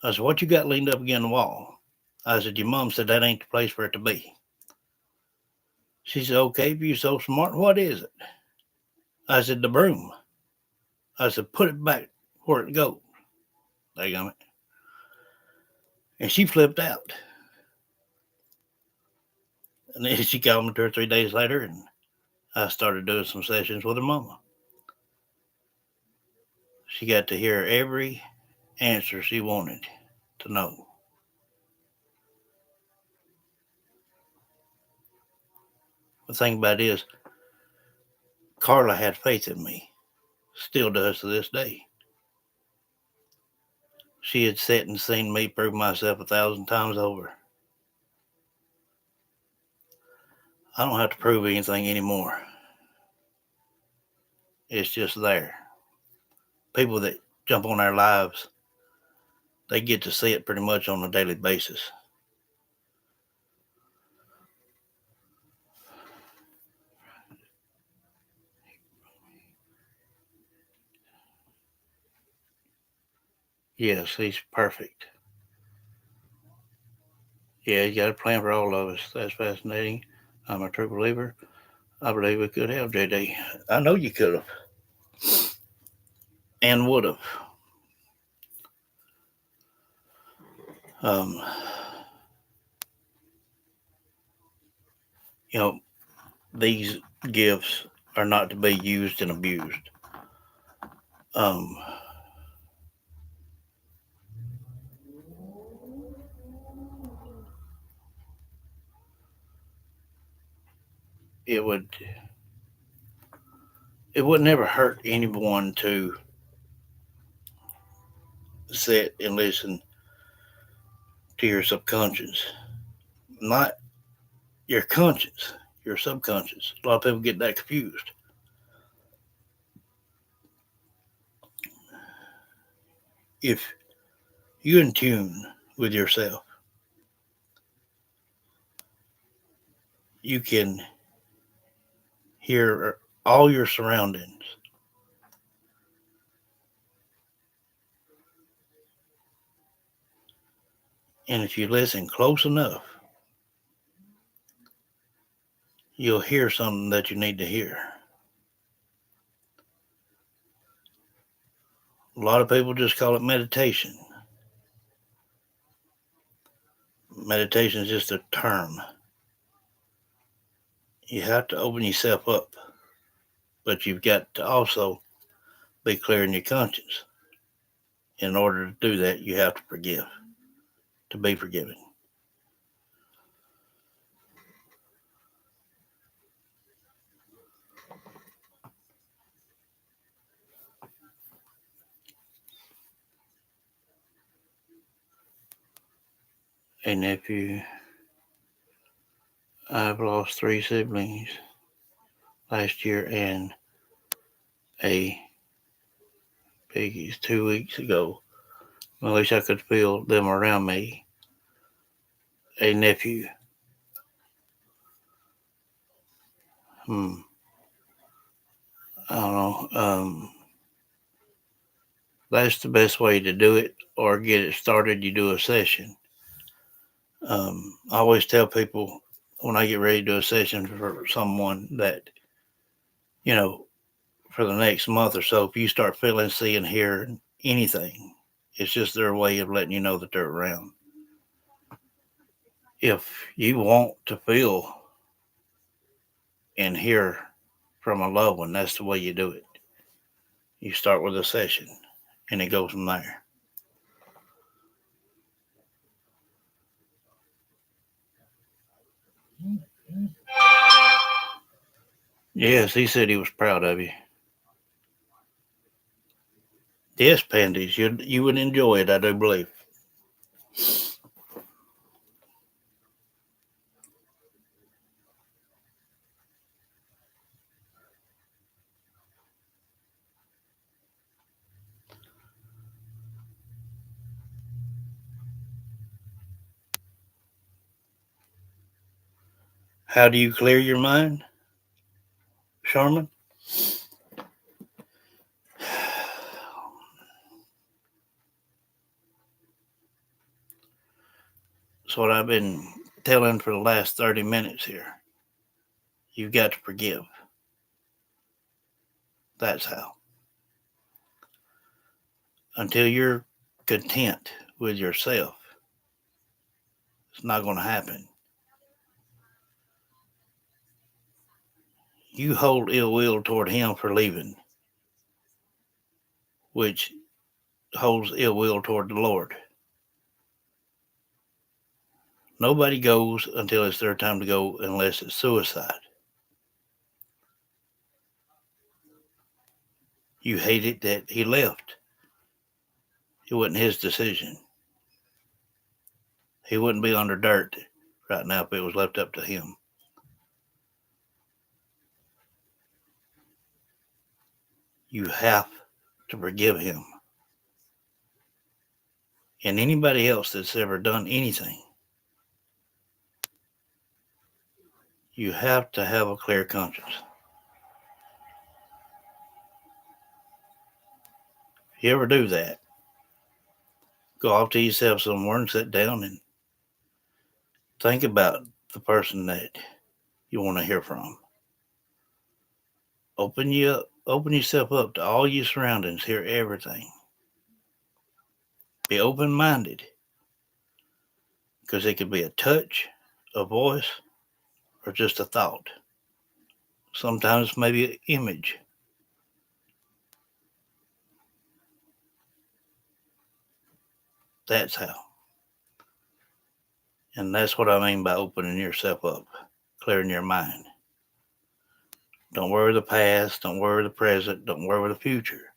I said, what you got leaned up against the wall? I said, your mom said that ain't the place for it to be. She said, okay, if you're so smart, what is it? I said, the broom. I said, put it back where it goes. Daggum it. And she flipped out. And then she called me 2 or 3 days later, and I started doing some sessions with her mama. She got to hear every answer she wanted to know. The thing about it is, Carla had faith in me, still does to this day. She had sat and seen me prove myself 1,000 times over. I don't have to prove anything anymore. It's just there. People that jump on our lives, they get to see it pretty much on a daily basis. Yes, he's perfect. Yeah, he's got a plan for all of us. That's fascinating. I'm a true believer. I believe we could have, JD. I know you could have and would have. Um, you know, these gifts are not to be used and abused. Um, it would never hurt anyone to sit and listen to your subconscious, not your conscious, your subconscious. A lot of people get that confused. If you in tune with yourself, you can hear all your surroundings. And if you listen close enough, you'll hear something that you need to hear. A lot of people just call it meditation. Meditation is just a term. You have to open yourself up, but you've got to also be clear in your conscience. In order to do that, you have to forgive, to be forgiven. A nephew, I've lost 3 siblings last year, and a piggies 2 weeks ago. I wish I could feel them around me. A nephew. Hmm. I don't know. That's the best way to do it or get it started. You do a session. I always tell people when I get ready to do a session for someone that, you know, for the next month or so, if you start feeling, seeing, hearing anything, it's just their way of letting you know that they're around. If you want to feel and hear from a loved one, that's the way you do it. You start with a session and it goes from there. Yes, he said he was proud of you. Yes, panties, you would enjoy it, I do believe. How do you clear your mind, Sherman? That's what I've been telling for the last 30 minutes here. You've got to forgive. That's how. Until you're content with yourself, it's not going to happen. You hold ill will toward him for leaving, which holds ill will toward the Lord. Nobody goes until it's their time to go unless it's suicide. You hate it that he left. It wasn't his decision. He wouldn't be under dirt right now if it was left up to him. You have to forgive him. And anybody else that's ever done anything, you have to have a clear conscience. If you ever do that, go off to yourself somewhere and sit down and think about the person that you want to hear from. Open yourself up to all your surroundings, hear everything. Be open minded, because it could be a touch, a voice, or just a thought. Sometimes maybe an image. That's how. And that's what I mean by opening yourself up, clearing your mind. Don't worry the past, don't worry the present, don't worry the future.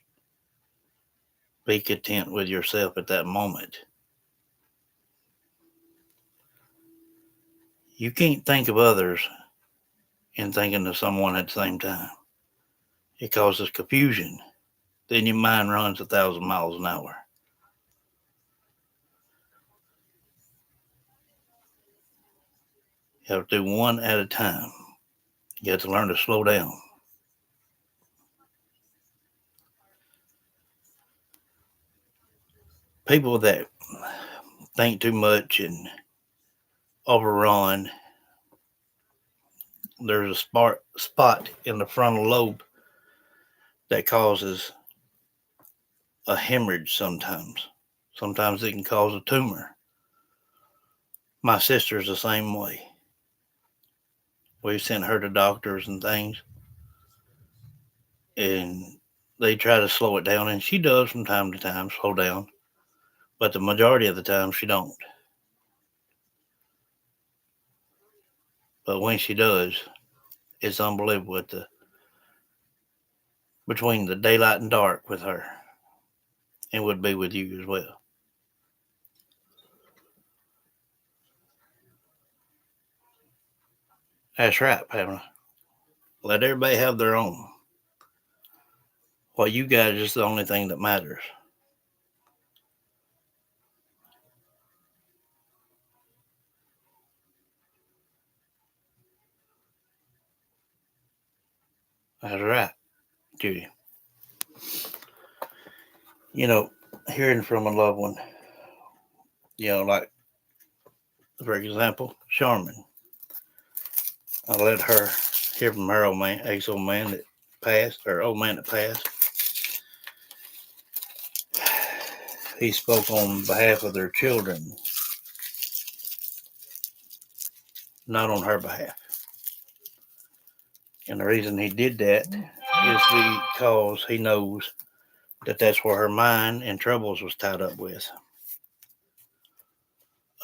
Be content with yourself at that moment. You can't think of others and thinking of someone at the same time. It causes confusion. Then your mind runs 1,000 miles an hour. You have to do one at a time. You have to learn to slow down. People that think too much and overrun, there's a spot in the frontal lobe that causes a hemorrhage sometimes. Sometimes it can cause a tumor. My sister's the same way. We've sent her to doctors and things, and they try to slow it down, and she does from time to time slow down, but the majority of the time she don't. But when she does, it's unbelievable between the daylight and dark with her, and would be with you as well. That's right, Pamela. Let everybody have their own. What you got is just the only thing that matters. That's right, Judy. You know, hearing from a loved one, like, for example, Charmin. I let her hear from her old man, ex old man that passed, or old man that passed. He spoke on behalf of their children, not on her behalf. And the reason he did that is because he knows that that's where her mind and troubles was tied up with.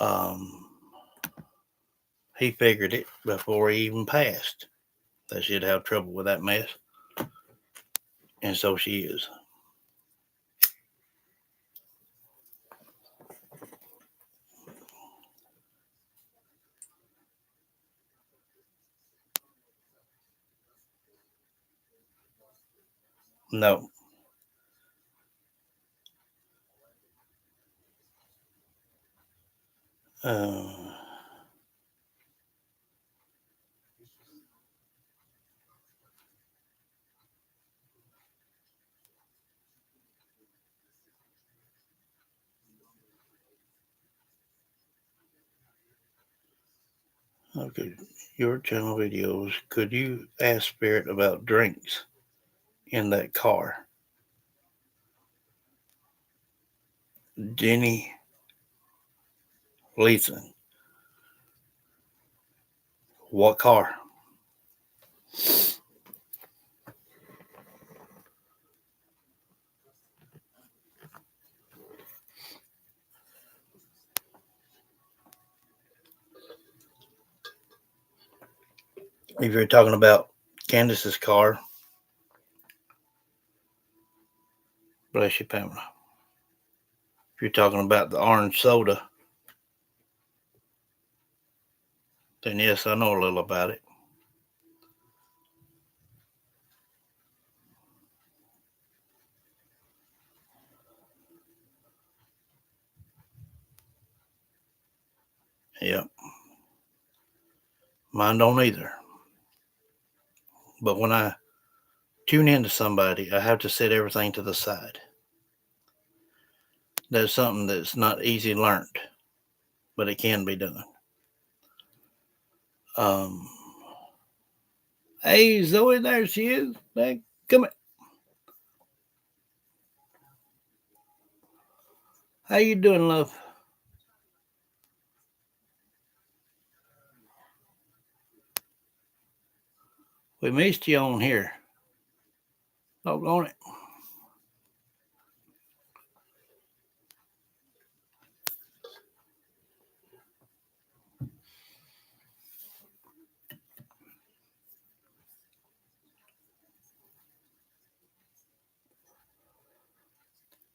Um, he figured it before he even passed that she'd have trouble with that mess, and so she is. No, uh, Okay, your channel videos. Could you ask Spirit about drinks in that car? Jenny Leeson. What car? If you're talking about Candace's car, bless you, Pamela. If you're talking about the orange soda, then yes, I know a little about it. Yep. Mine don't either. But when I tune into somebody, I have to set everything to the side. That's something that's not easy learned, but it can be done. Um, hey, Zoe, there she is. Hey, come here. How you doing, love? We missed you on here. Doggone it.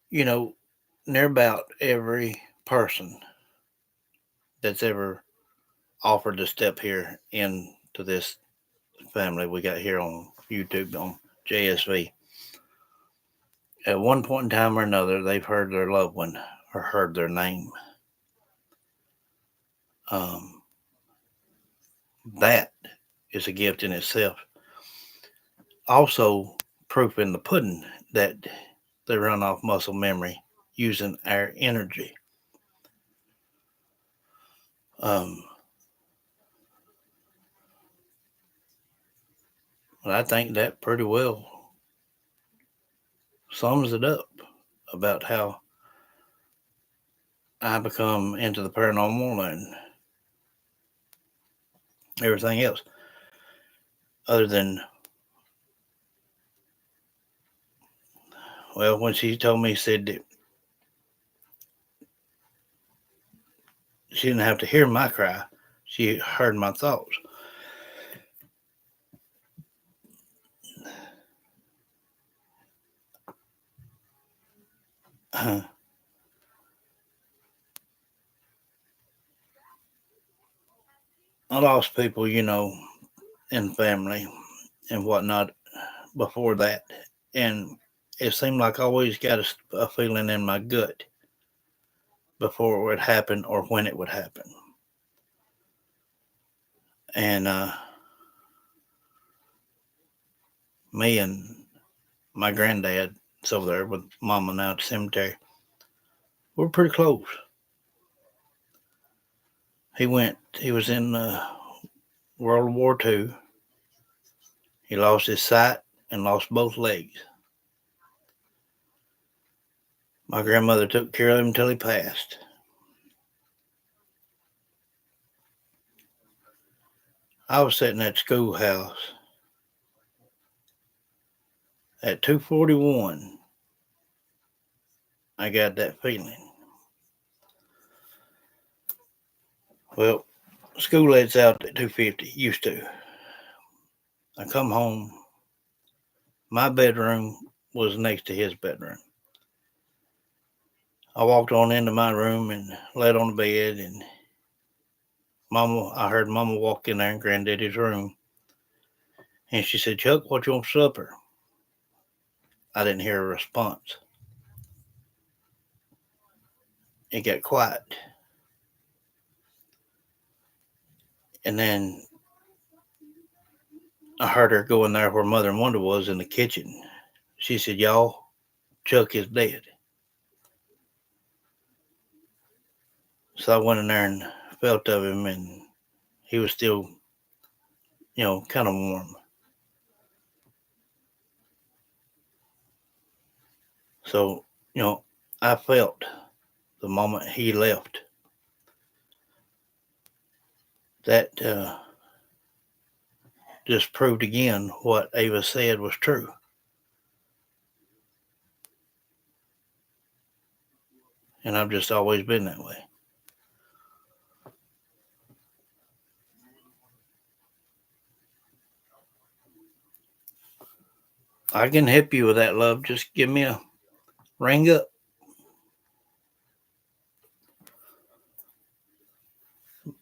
You know, near about every person that's ever offered to step here into this family we got here on YouTube on JSV, at one point in time or another, they've heard their loved one or heard their name. Um, that is a gift in itself. Also, proof in the pudding that they run off muscle memory using our energy. Um, I think that pretty well sums it up about how I become into the paranormal and everything else. Other than, well, when she told me, said that she didn't have to hear my cry, she heard my thoughts. I lost people, in family and whatnot before that. And it seemed like I always got a feeling in my gut before it would happen or when it would happen. And me and my granddad, it's over there with Mama now at the cemetery, we're pretty close. He was in World War II. He lost his sight and lost both legs. My grandmother took care of him until he passed. I was sitting at schoolhouse at 2:41. I got that feeling. Well, school lets out at 2:50. Used to. I come home. My bedroom was next to his bedroom. I walked on into my room and laid on the bed, and I heard Mama walk in there in Granddaddy's room, and she said, "Chuck, what you want for supper?" I didn't hear a response. It got quiet, and then I heard her go in there where Mother and Wonder was in the kitchen. She said, "Y'all, Chuck is dead." So I went in there and felt of him, and he was still, kind of warm. So, I felt the moment he left that just proved again what Ava said was true. And I've just always been that way. I can help you with that, love. Just give me a ring up.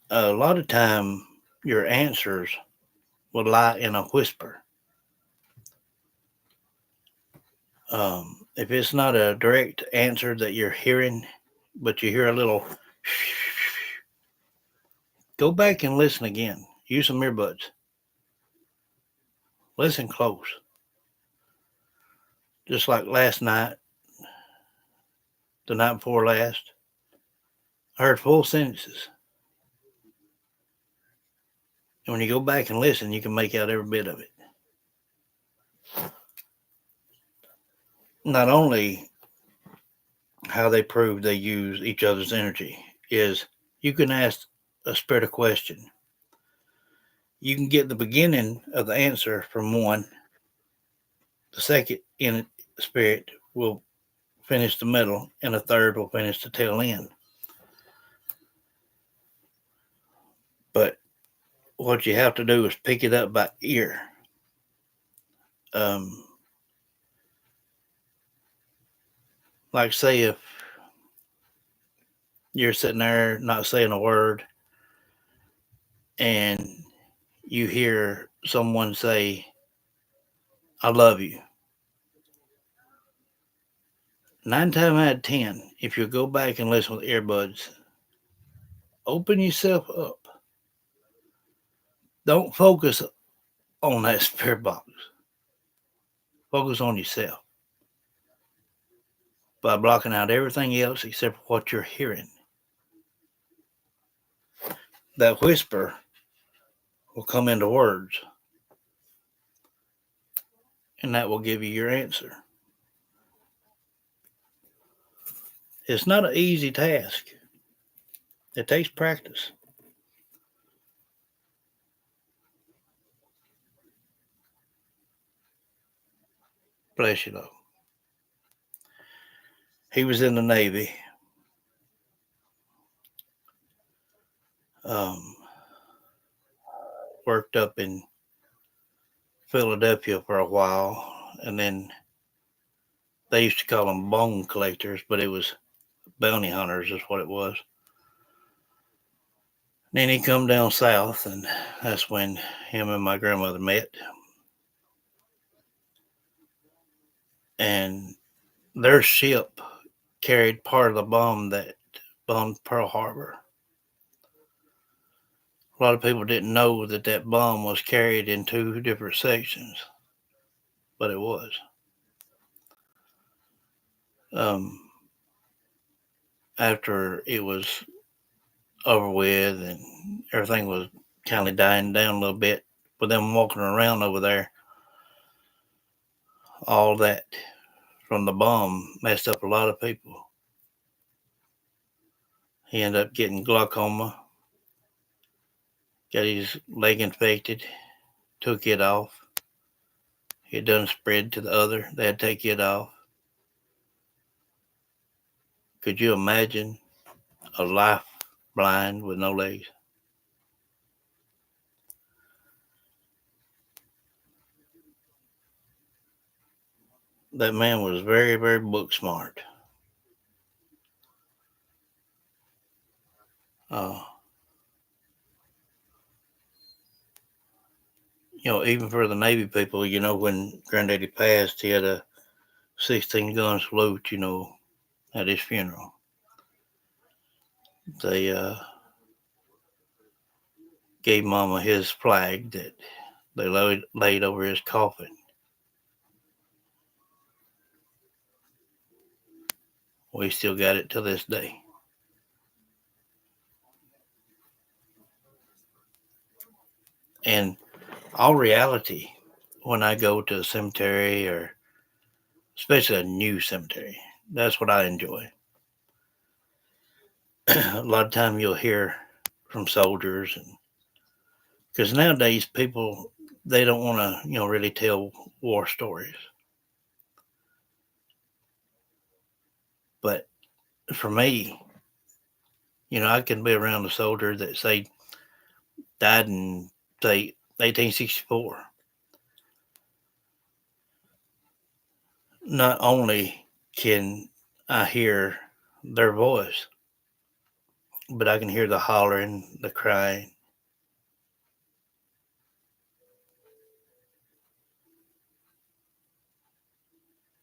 A lot of time, your answers will lie in a whisper. If it's not a direct answer that you're hearing, but you hear a little, go back and listen again. Use some earbuds. Listen close. Just like last night, the night before last, I heard full sentences. And when you go back and listen, you can make out every bit of it. Not only how they prove they use each other's energy is you can ask a spirit a question. You can get the beginning of the answer from one. The second in spirit will finish the middle, and a third will finish the tail end. But what you have to do is pick it up by ear. Um, like, say, if you're sitting there not saying a word and you hear someone say, I love you. 9 times out of 10, if you go back and listen with earbuds, open yourself up. Don't focus on that spirit box. Focus on yourself by blocking out everything else except what you're hearing. That whisper will come into words, and that will give you your answer. It's not an easy task. It takes practice. Bless you, though. He was in the Navy. Um, Worked up in Philadelphia for a while, and then they used to call them bone collectors, but it was bounty hunters is what it was. Then he come down south, and that's when him and my grandmother met. And their ship carried part of the bomb that bombed Pearl Harbor. A lot of people didn't know that that bomb was carried in two different sections, but it was. Um, After it was over with and everything was kind of dying down a little bit, with them walking around over there, all that from the bomb messed up a lot of people. He ended up getting glaucoma, got his leg infected, took it off. It done spread to the other. They had to take it off. Could you imagine a life blind with no legs? That man was very, very book smart. Uh, Even for the Navy people, when Granddaddy passed, he had a 16 gun salute, at his funeral. They gave Mama his flag that they laid over his coffin. We still got it to this day. And all reality, when I go to a cemetery, or especially a new cemetery, that's what I enjoy. A lot of time you'll hear from soldiers, and because nowadays people, they don't want to really tell war stories. But for me, I can be around a soldier that say died in, say, 1864. Not only can I hear their voice, but I can hear the hollering, the crying,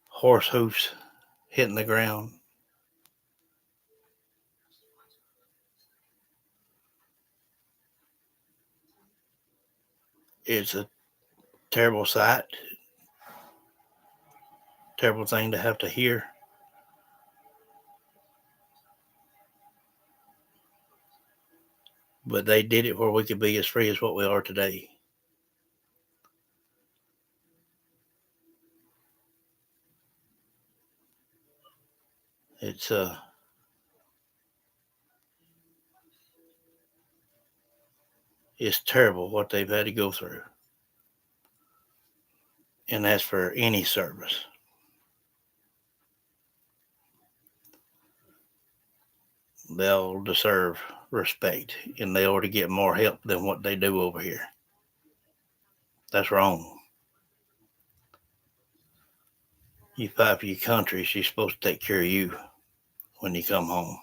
horse hoofs hitting the ground. It's a terrible sight, terrible thing to have to hear. But they did it where we could be as free as what we are today. It's it's terrible what they've had to go through, and that's for any service. They'll deserve respect, and they ought to get more help than what they do over here. That's wrong. You fight for your country, she's supposed to take care of you when you come home.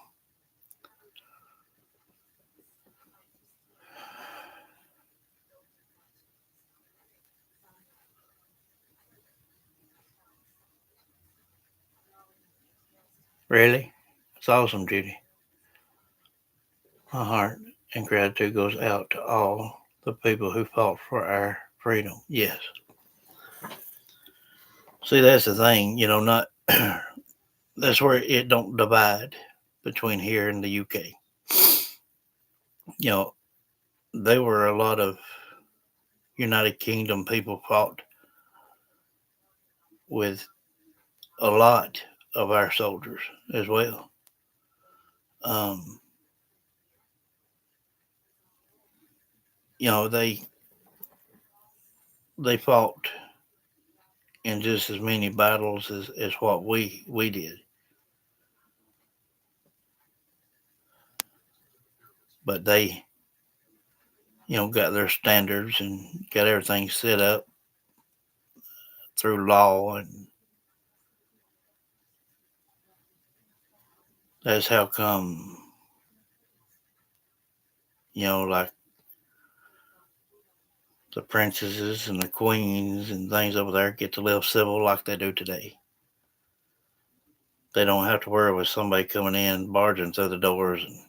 Really? It's awesome, Judy. My heart and gratitude goes out to all the people who fought for our freedom. Yes. See, that's the thing, not that's where it don't divide between here and the UK. You know, there were a lot of United Kingdom people fought with a lot of our soldiers as well. Um, they fought in just as many battles as what we did, but they got their standards and got everything set up through law, and that's how come like the princesses and the queens and things over there get to live civil like they do today. They don't have to worry with somebody coming in, barging through the doors and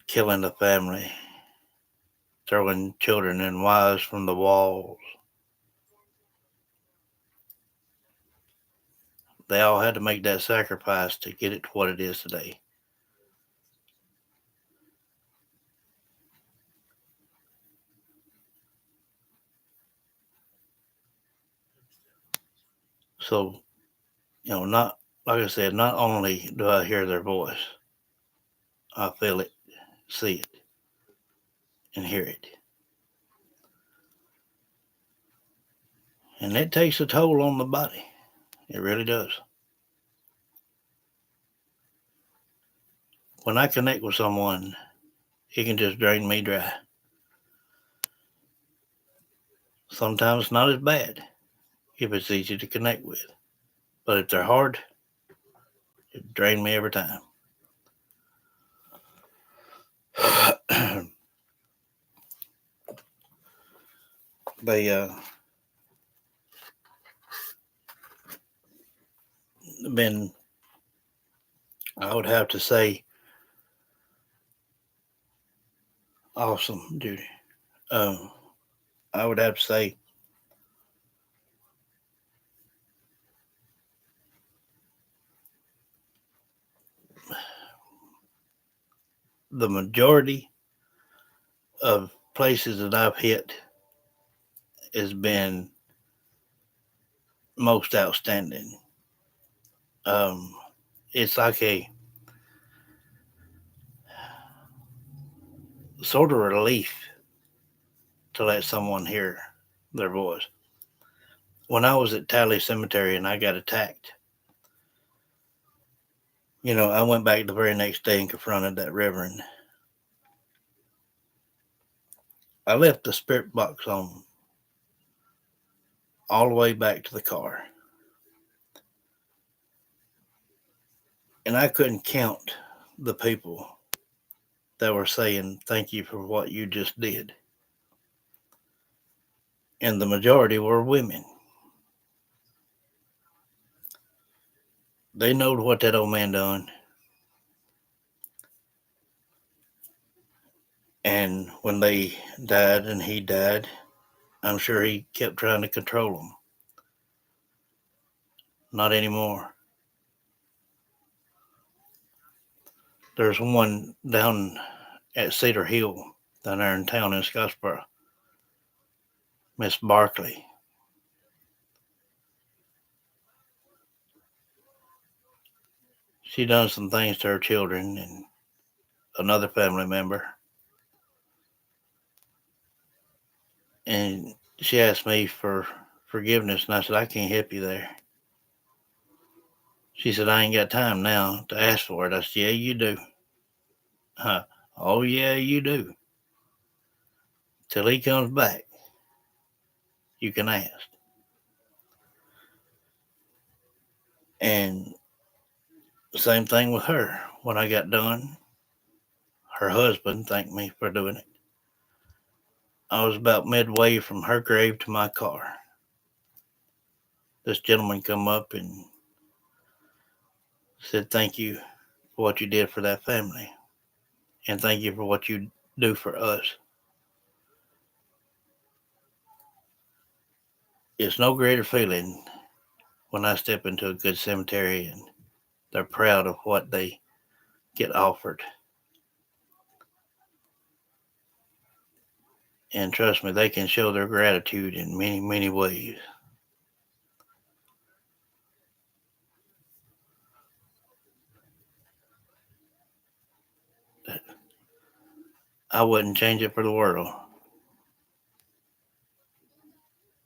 killing the family, throwing children and wives from the walls. They all had to make that sacrifice to get it to what it is today. So, not like I said, not only do I hear their voice, I feel it, see it, and hear it. And it takes a toll on the body. It really does. When I connect with someone, it can just drain me dry. Sometimes not as bad if it's easy to connect with. But if they're hard, it drains me every time. They been, I would have to say, awesome, Judy. Um, I would have to say the majority of places that I've hit has been most outstanding. Um, it's like a sort of relief to let someone hear their voice. When I was at Tally Cemetery and I got attacked, I went back the very next day and confronted that reverend. I left the spirit box on all the way back to the car. And I couldn't count the people that were saying thank you for what you just did. And the majority were women. They knowed what that old man done. And when they died and he died, I'm sure he kept trying to control them. Not anymore. There's one down at Cedar Hill, down there in town in Scottsboro, Miss Barkley. She done some things to her children and another family member. And she asked me for forgiveness, and I said, I can't help you there. She said, I ain't got time now to ask for it. I said, yeah, you do. Huh? Oh, yeah, you do. Till he comes back, you can ask. And same thing with her. When I got done, her husband thanked me for doing it. I was about midway from her grave to my car. This gentleman come up and said, thank you for what you did for that family. And thank you for what you do for us. It's no greater feeling when I step into a good cemetery and they're proud of what they get offered. And trust me, they can show their gratitude in many, many ways. I wouldn't change it for the world.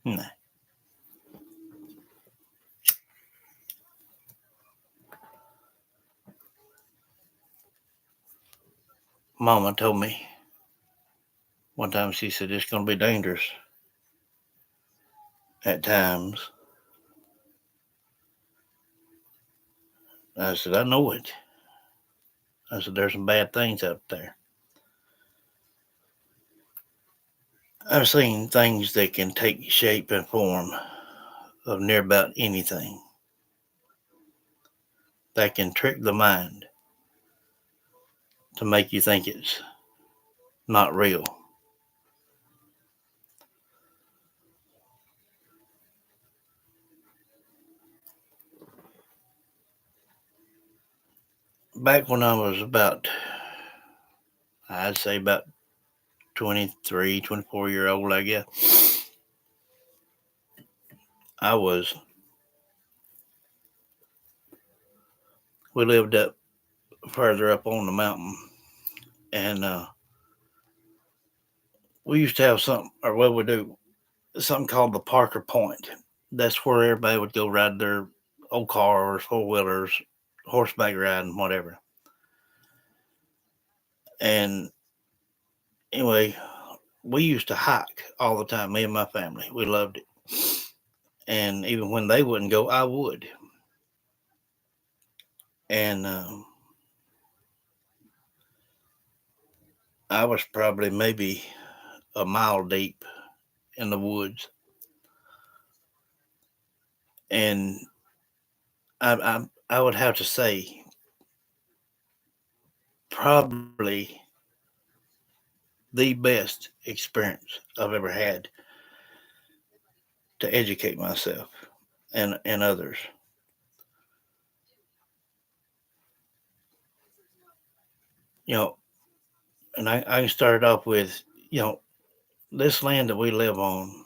Nah. Mama told me one time, she said, it's going to be dangerous at times. I said, I know it. I said, there's some bad things out there. I've seen things that can take shape and form of near about anything that can trick the mind to make you think it's not real. Back when I was I'd say about 23, 24-year old, I guess, I was, we lived up further up on the mountain, and we used to have something, or what we do, something called the Parker Point. That's where everybody would go ride their old cars, four wheelers, horseback riding, whatever. And anyway, we used to hike all the time, me and my family. We loved it. And even when they wouldn't go, I would. And I was probably maybe a mile deep in the woods. And I would have to say, probably the best experience I've ever had to educate myself and others. You know, and I started off with, You know, this land that we live on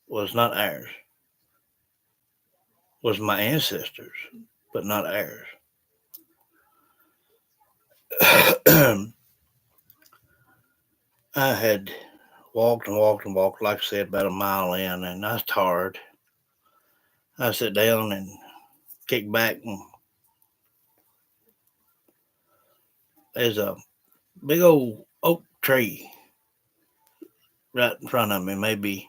was not ours. Was my ancestors, but not ours. I had walked and walked and walked, like I said, about a mile in, and I was tired. I sat down and kicked back, and there's a big old oak tree right in front of me, maybe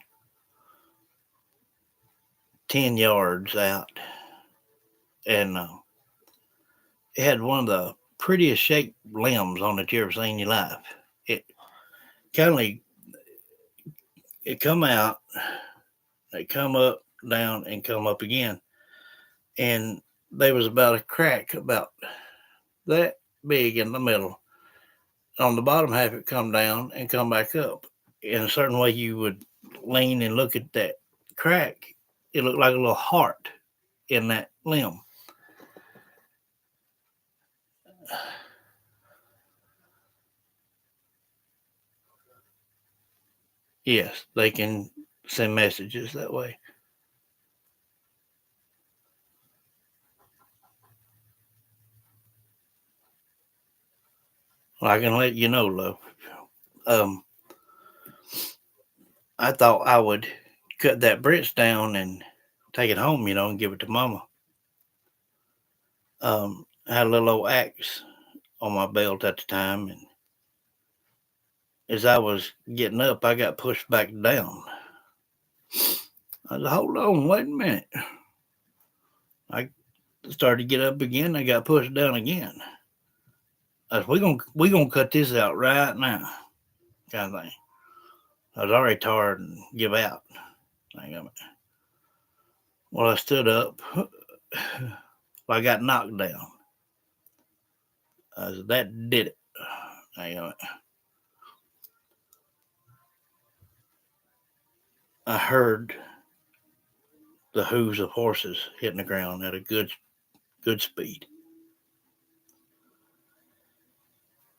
10 yards out. And it had one of the prettiest shaped limbs on it you ever seen in your life. It kind of, it come out, it come up, down, and come up again. And there was about a crack about that big in the middle. On the bottom half, it come down and come back up. In a certain way, you would lean and look at that crack. It looked like a little heart in that limb. Yes, they can send messages that way. Well, I can let you know, love. Um, I thought I would cut that Brits down and take it home, and give it to Mama. I had a little old axe on my belt at the time, and as I was getting up, I got pushed back down. I said, "Hold on, wait a minute." I started to get up again. I got pushed down again. I said, "We gonna cut this out right now," kind of thing. I was already tired and give out. Well, I stood up. I got knocked down. I said, "That did it." I heard the hooves of horses hitting the ground at a good speed.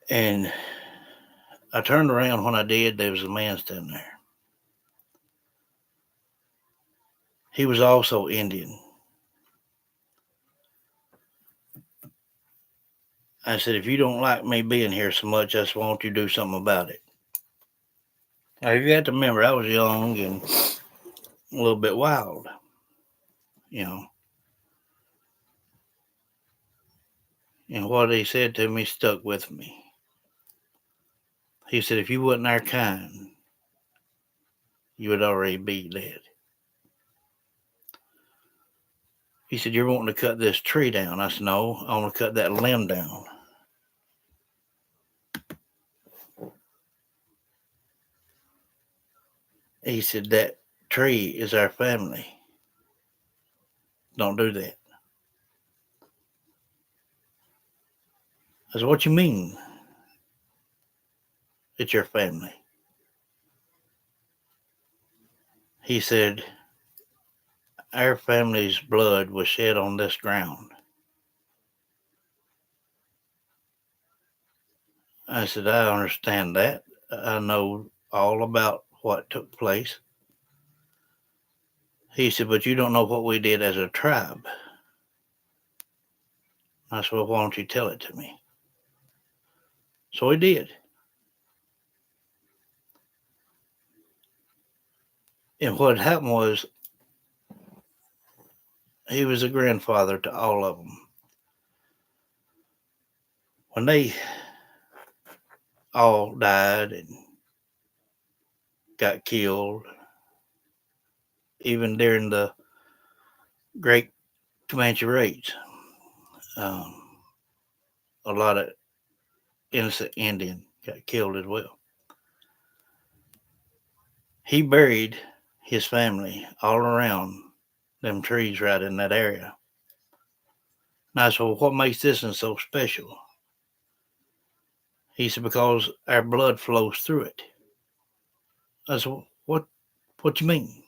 And I turned around. When I did, there was a man standing there. He was also Indian. I said, "If you don't like me being here so much, I just want you to do something about it." Now, you got to remember, I was young and a little bit wild, you know. And what he said to me stuck with me. He said, "If you wasn't our kind, you would already be dead." He said, "You're wanting to cut this tree down." I said, "No, I want to cut that limb down." He said, "That tree is our family. Don't do that." I said, "What you mean it's your family?" He said, "Our family's blood was shed on this ground." I said, "I understand that. I know all about what took place." He said, "But you don't know what we did as a tribe." I said, "Well, why don't you tell it to me?" So he did. And what happened was, he was a grandfather to all of them. When they all died and got killed, even during the Great Comanche Raids, um, a lot of innocent Indian got killed as well. He buried his family all around them trees right in that area. Now, so what makes this one so special? He said, "Because our blood flows through it." I said, What you mean?"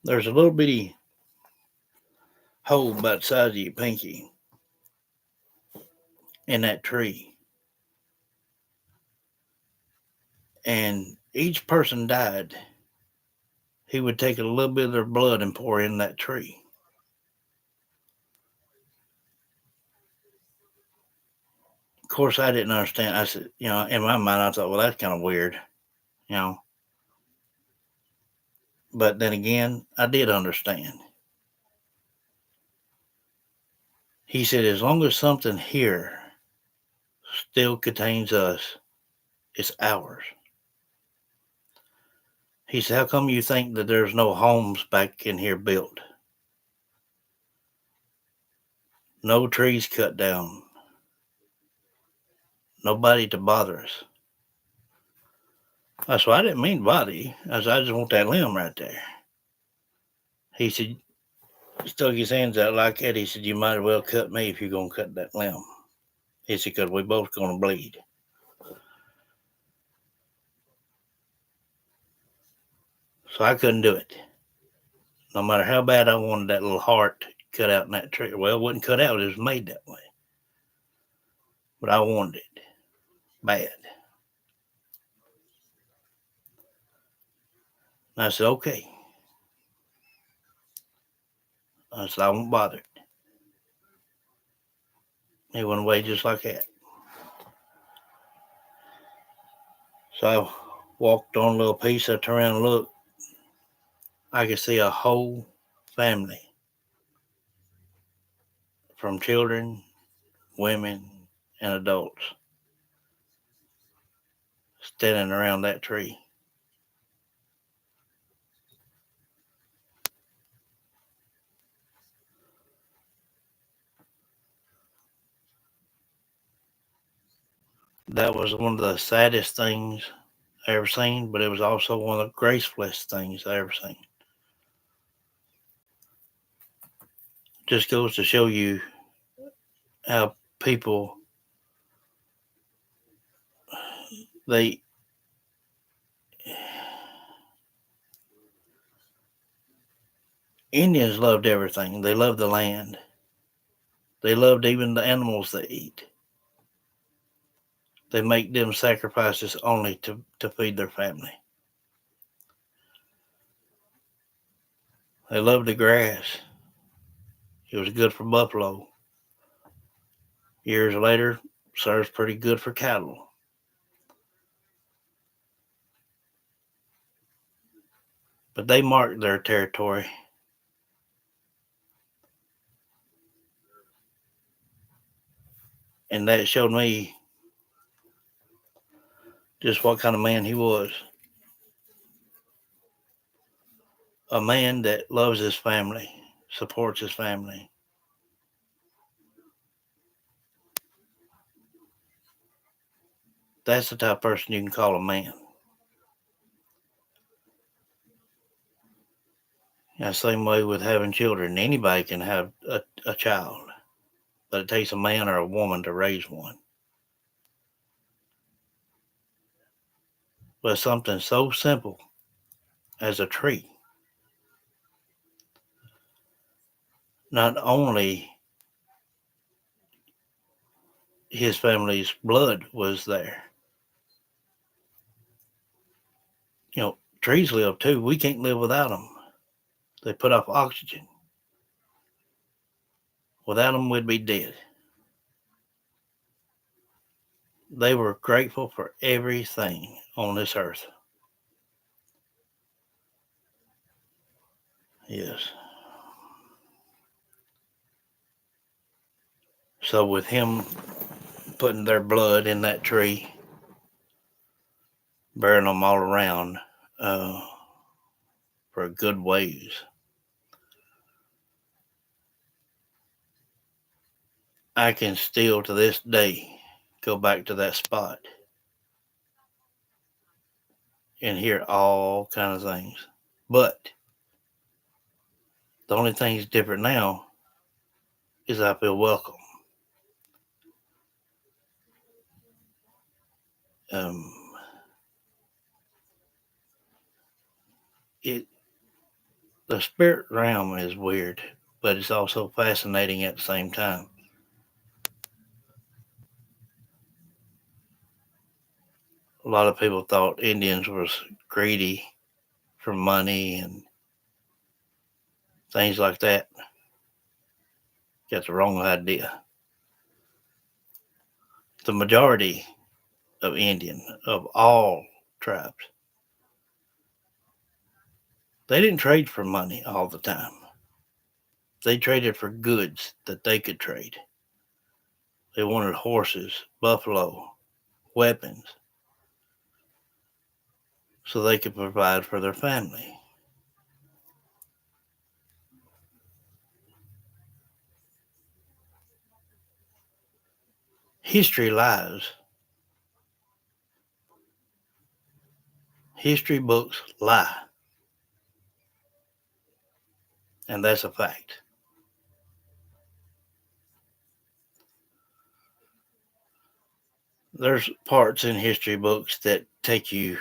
There's a little bitty hole about the size of your pinky in that tree. And each person died, he would take a little bit of their blood and pour in that tree. Of course, I didn't understand. I said, in my mind, I thought, well, that's kind of weird, you know. But then again, I did understand. He said, as long as something here still contains us, it's ours. He said, how come you think that there's no homes back in here built? No trees cut down, nobody to bother us. I said, I didn't mean body. I said, I just want that limb right there. He said, stuck his hands out like that. He said, you might as well cut me if you're going to cut that limb. He said, because we both going to bleed. So I couldn't do it. No matter how bad I wanted that little heart cut out in that tree. Well, it wasn't cut out. It was made that way. But I wanted it bad. And I said, okay. I said, I won't bother it. He went away just like that. So I walked on a little piece. I turned around and looked. I could see a whole family, from children, women, and adults, standing around that tree. That was one of the saddest things I ever seen, but it was also one of the gracefullest things I ever seen. Just goes to show you how people, they Indians loved everything. They loved the land. They loved even the animals they eat. They make them sacrifices only to feed their family. They loved the grass. It was good for buffalo. Years later, serves pretty good for cattle. But they marked their territory. And that showed me just what kind of man he was. A man that loves his family, supports his family. That's the type of person you can call a man. And same way with having children. Anybody can have a child, but it takes a man or a woman to raise one. But something so simple as a tree, not only his family's blood was there. Trees live too. We can't live without them. They put off oxygen. Without them, we'd be dead. They were grateful for everything on this earth. Yes. So with him putting their blood in that tree, burying them all around for a good ways, I can still to this day go back to that spot and hear all kinds of things. But the only thing that's different now is I feel welcome. Um, it the spirit realm is weird, but it's also fascinating at the same time. A lot of people thought Indians was greedy for money and things like that. Got the wrong idea. The majority of Indian, of all tribes, they didn't trade for money all the time. They traded for goods that they could trade. They wanted horses, buffalo, weapons, so they could provide for their family. History lies. History books lie. And that's a fact. There's parts in history books that take you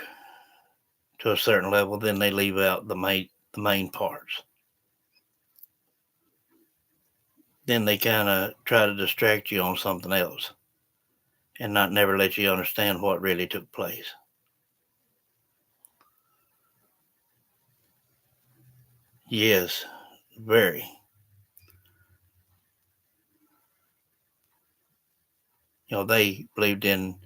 to a certain level, then they leave out the main parts. Then they kind of try to distract you on something else and not never let you understand what really took place. Yes, very. They believed in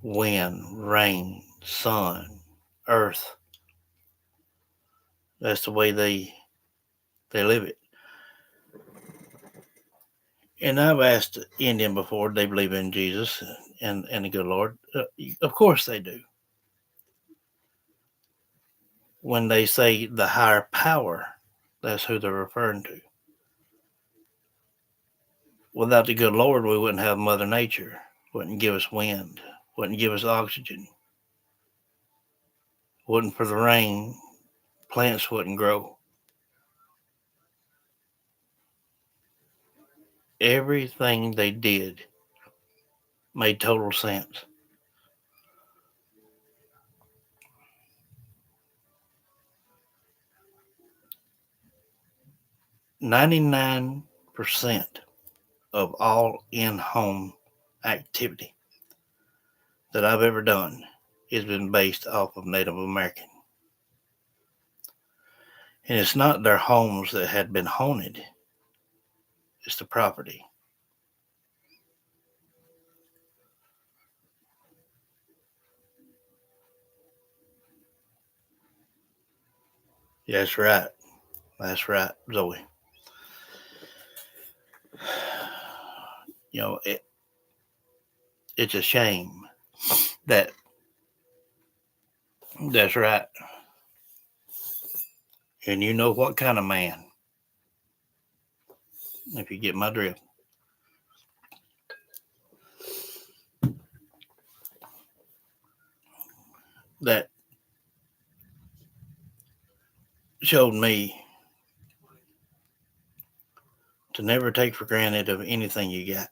wind, rain, sun, earth. That's the way they live it. And I've asked Indian before, they believe in Jesus and the good Lord. Of course they do. When they say the higher power, that's who they're referring to. Without the good Lord, we wouldn't have Mother Nature, wouldn't give us wind, wouldn't give us oxygen, wouldn't for the rain, plants wouldn't grow. Everything they did made total sense. 99% of all in-home activity that I've ever done has been based off of Native American. And it's not their homes that had been haunted, it's the property. Yeah, that's right. That's right, Zoe. It, it's a shame that that's right. And you know what kind of man, if you get my drift, that showed me to never take for granted of anything you got.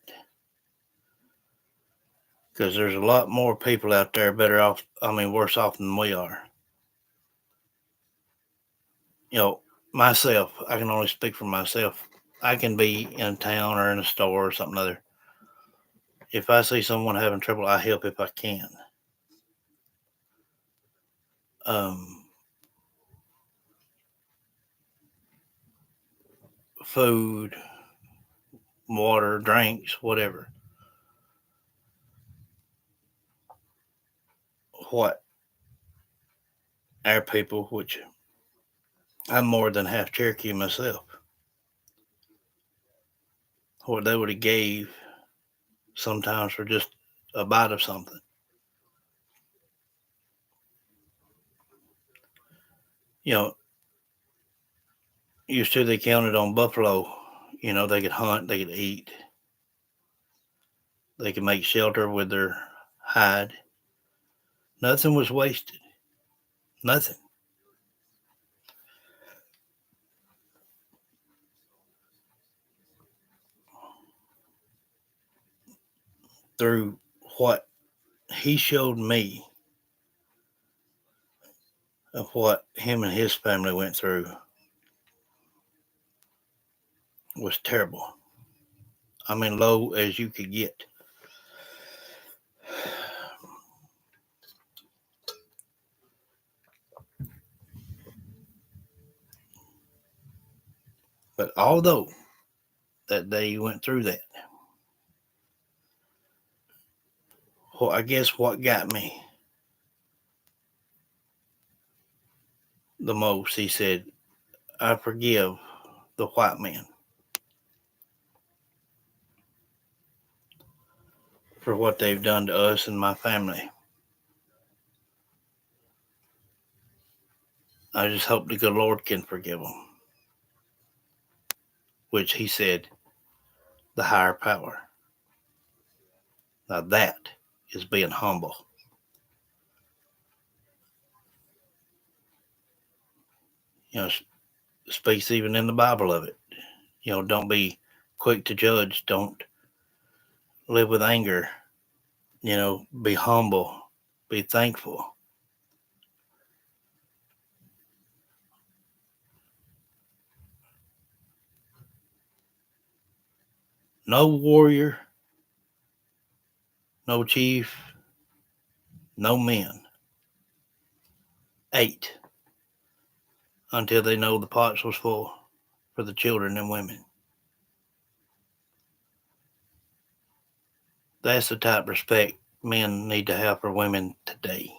Because there's a lot more people out there better off, worse off than we are. You know, myself, I can only speak for myself. I can be in a town or in a store or something other. If I see someone having trouble, I help if I can. Um, Food, water, drinks, whatever. What our people, which I'm more than half Cherokee myself, what they would have gave sometimes for just a bite of something. You know, used to they counted on buffalo. They could hunt, they could eat, they could make shelter with their hide. Nothing was wasted. Nothing. Through what he showed me of what him and his family went through was terrible. Low as you could get. But although that day you went through that, well, I guess what got me the most, he said, I forgive the white men for what they've done to us and my family. I just hope the good Lord can forgive them, which he said, the higher power. Now that is being humble. You know, speaks even in the Bible of it. You know, don't be quick to judge. Don't live with anger. You know, be humble. Be thankful. No warrior, no chief, no men ate until they know the pots was full for the children and women. That's the type of respect men need to have for women today.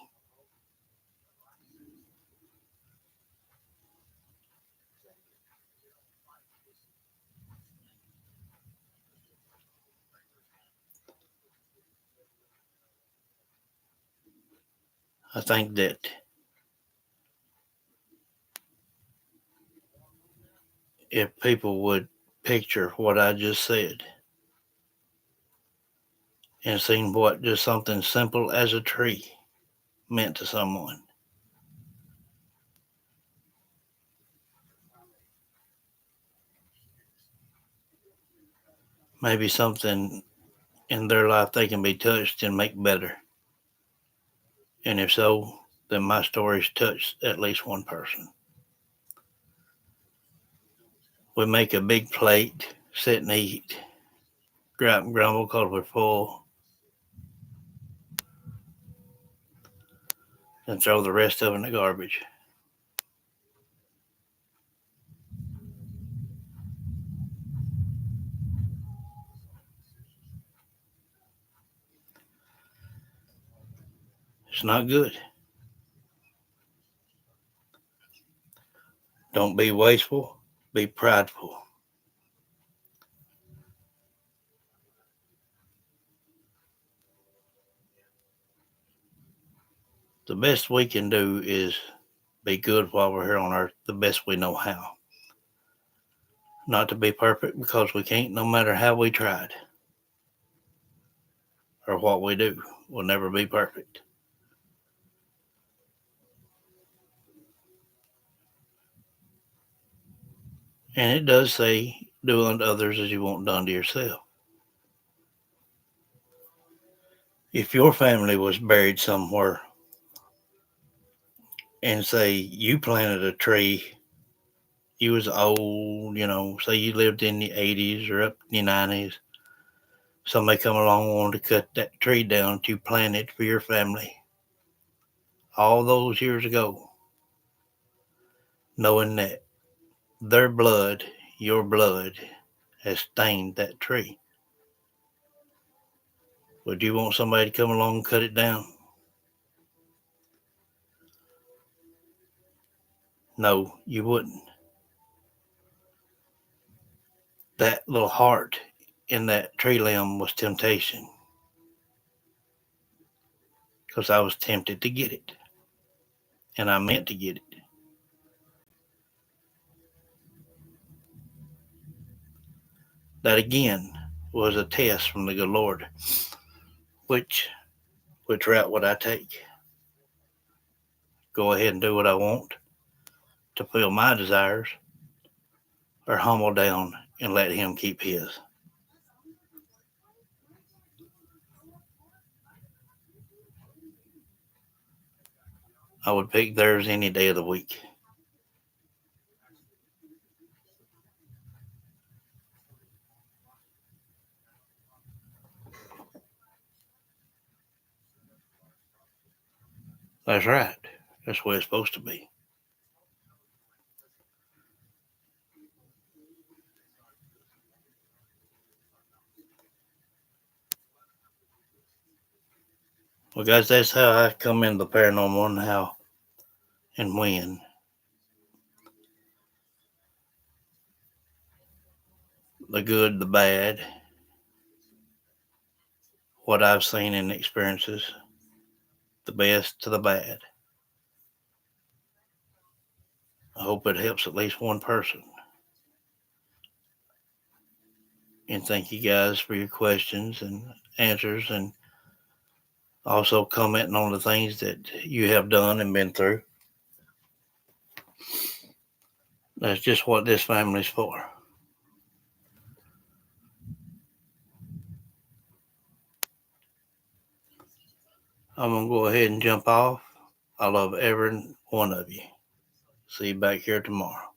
I think that if people would picture what I just said and seen what just something simple as a tree meant to someone, maybe something in their life they can be touched and make better. And if so, then my story's touched at least one person. We make a big plate, sit and eat, gripe and grumble because we're full, and throw the rest of it in the garbage. It's not good. Don't be wasteful, be prideful. The best we can do is be good while we're here on earth, the best we know how. Not to be perfect because we can't, no matter how we tried or what we do. We'll never be perfect. And it does say, do unto others as you want done to yourself. If your family was buried somewhere and say you planted a tree, you was old, say you lived in the 80s or up in the 90s, somebody come along and wanted to cut that tree down to plant it for your family all those years ago, knowing that their blood, your blood, has stained that tree. Would you want somebody to come along and cut it down? No, you wouldn't. That little heart in that tree limb was temptation because I was tempted to get it and I meant to get it. That again was a test from the good Lord. Which route would I take? Go ahead and do what I want to fulfill my desires, or humble down and let Him keep His? I would pick theirs any day of the week. That's right. That's the way it's supposed to be. Well, guys, that's how I come into the paranormal and how and when. The good, the bad, what I've seen and experiences, the best to the bad. I hope it helps at least one person. And thank you guys for your questions and answers, and also commenting on the things that you have done and been through. That's just what this family's for. I'm going to go ahead and jump off. I love every one of you. See you back here tomorrow.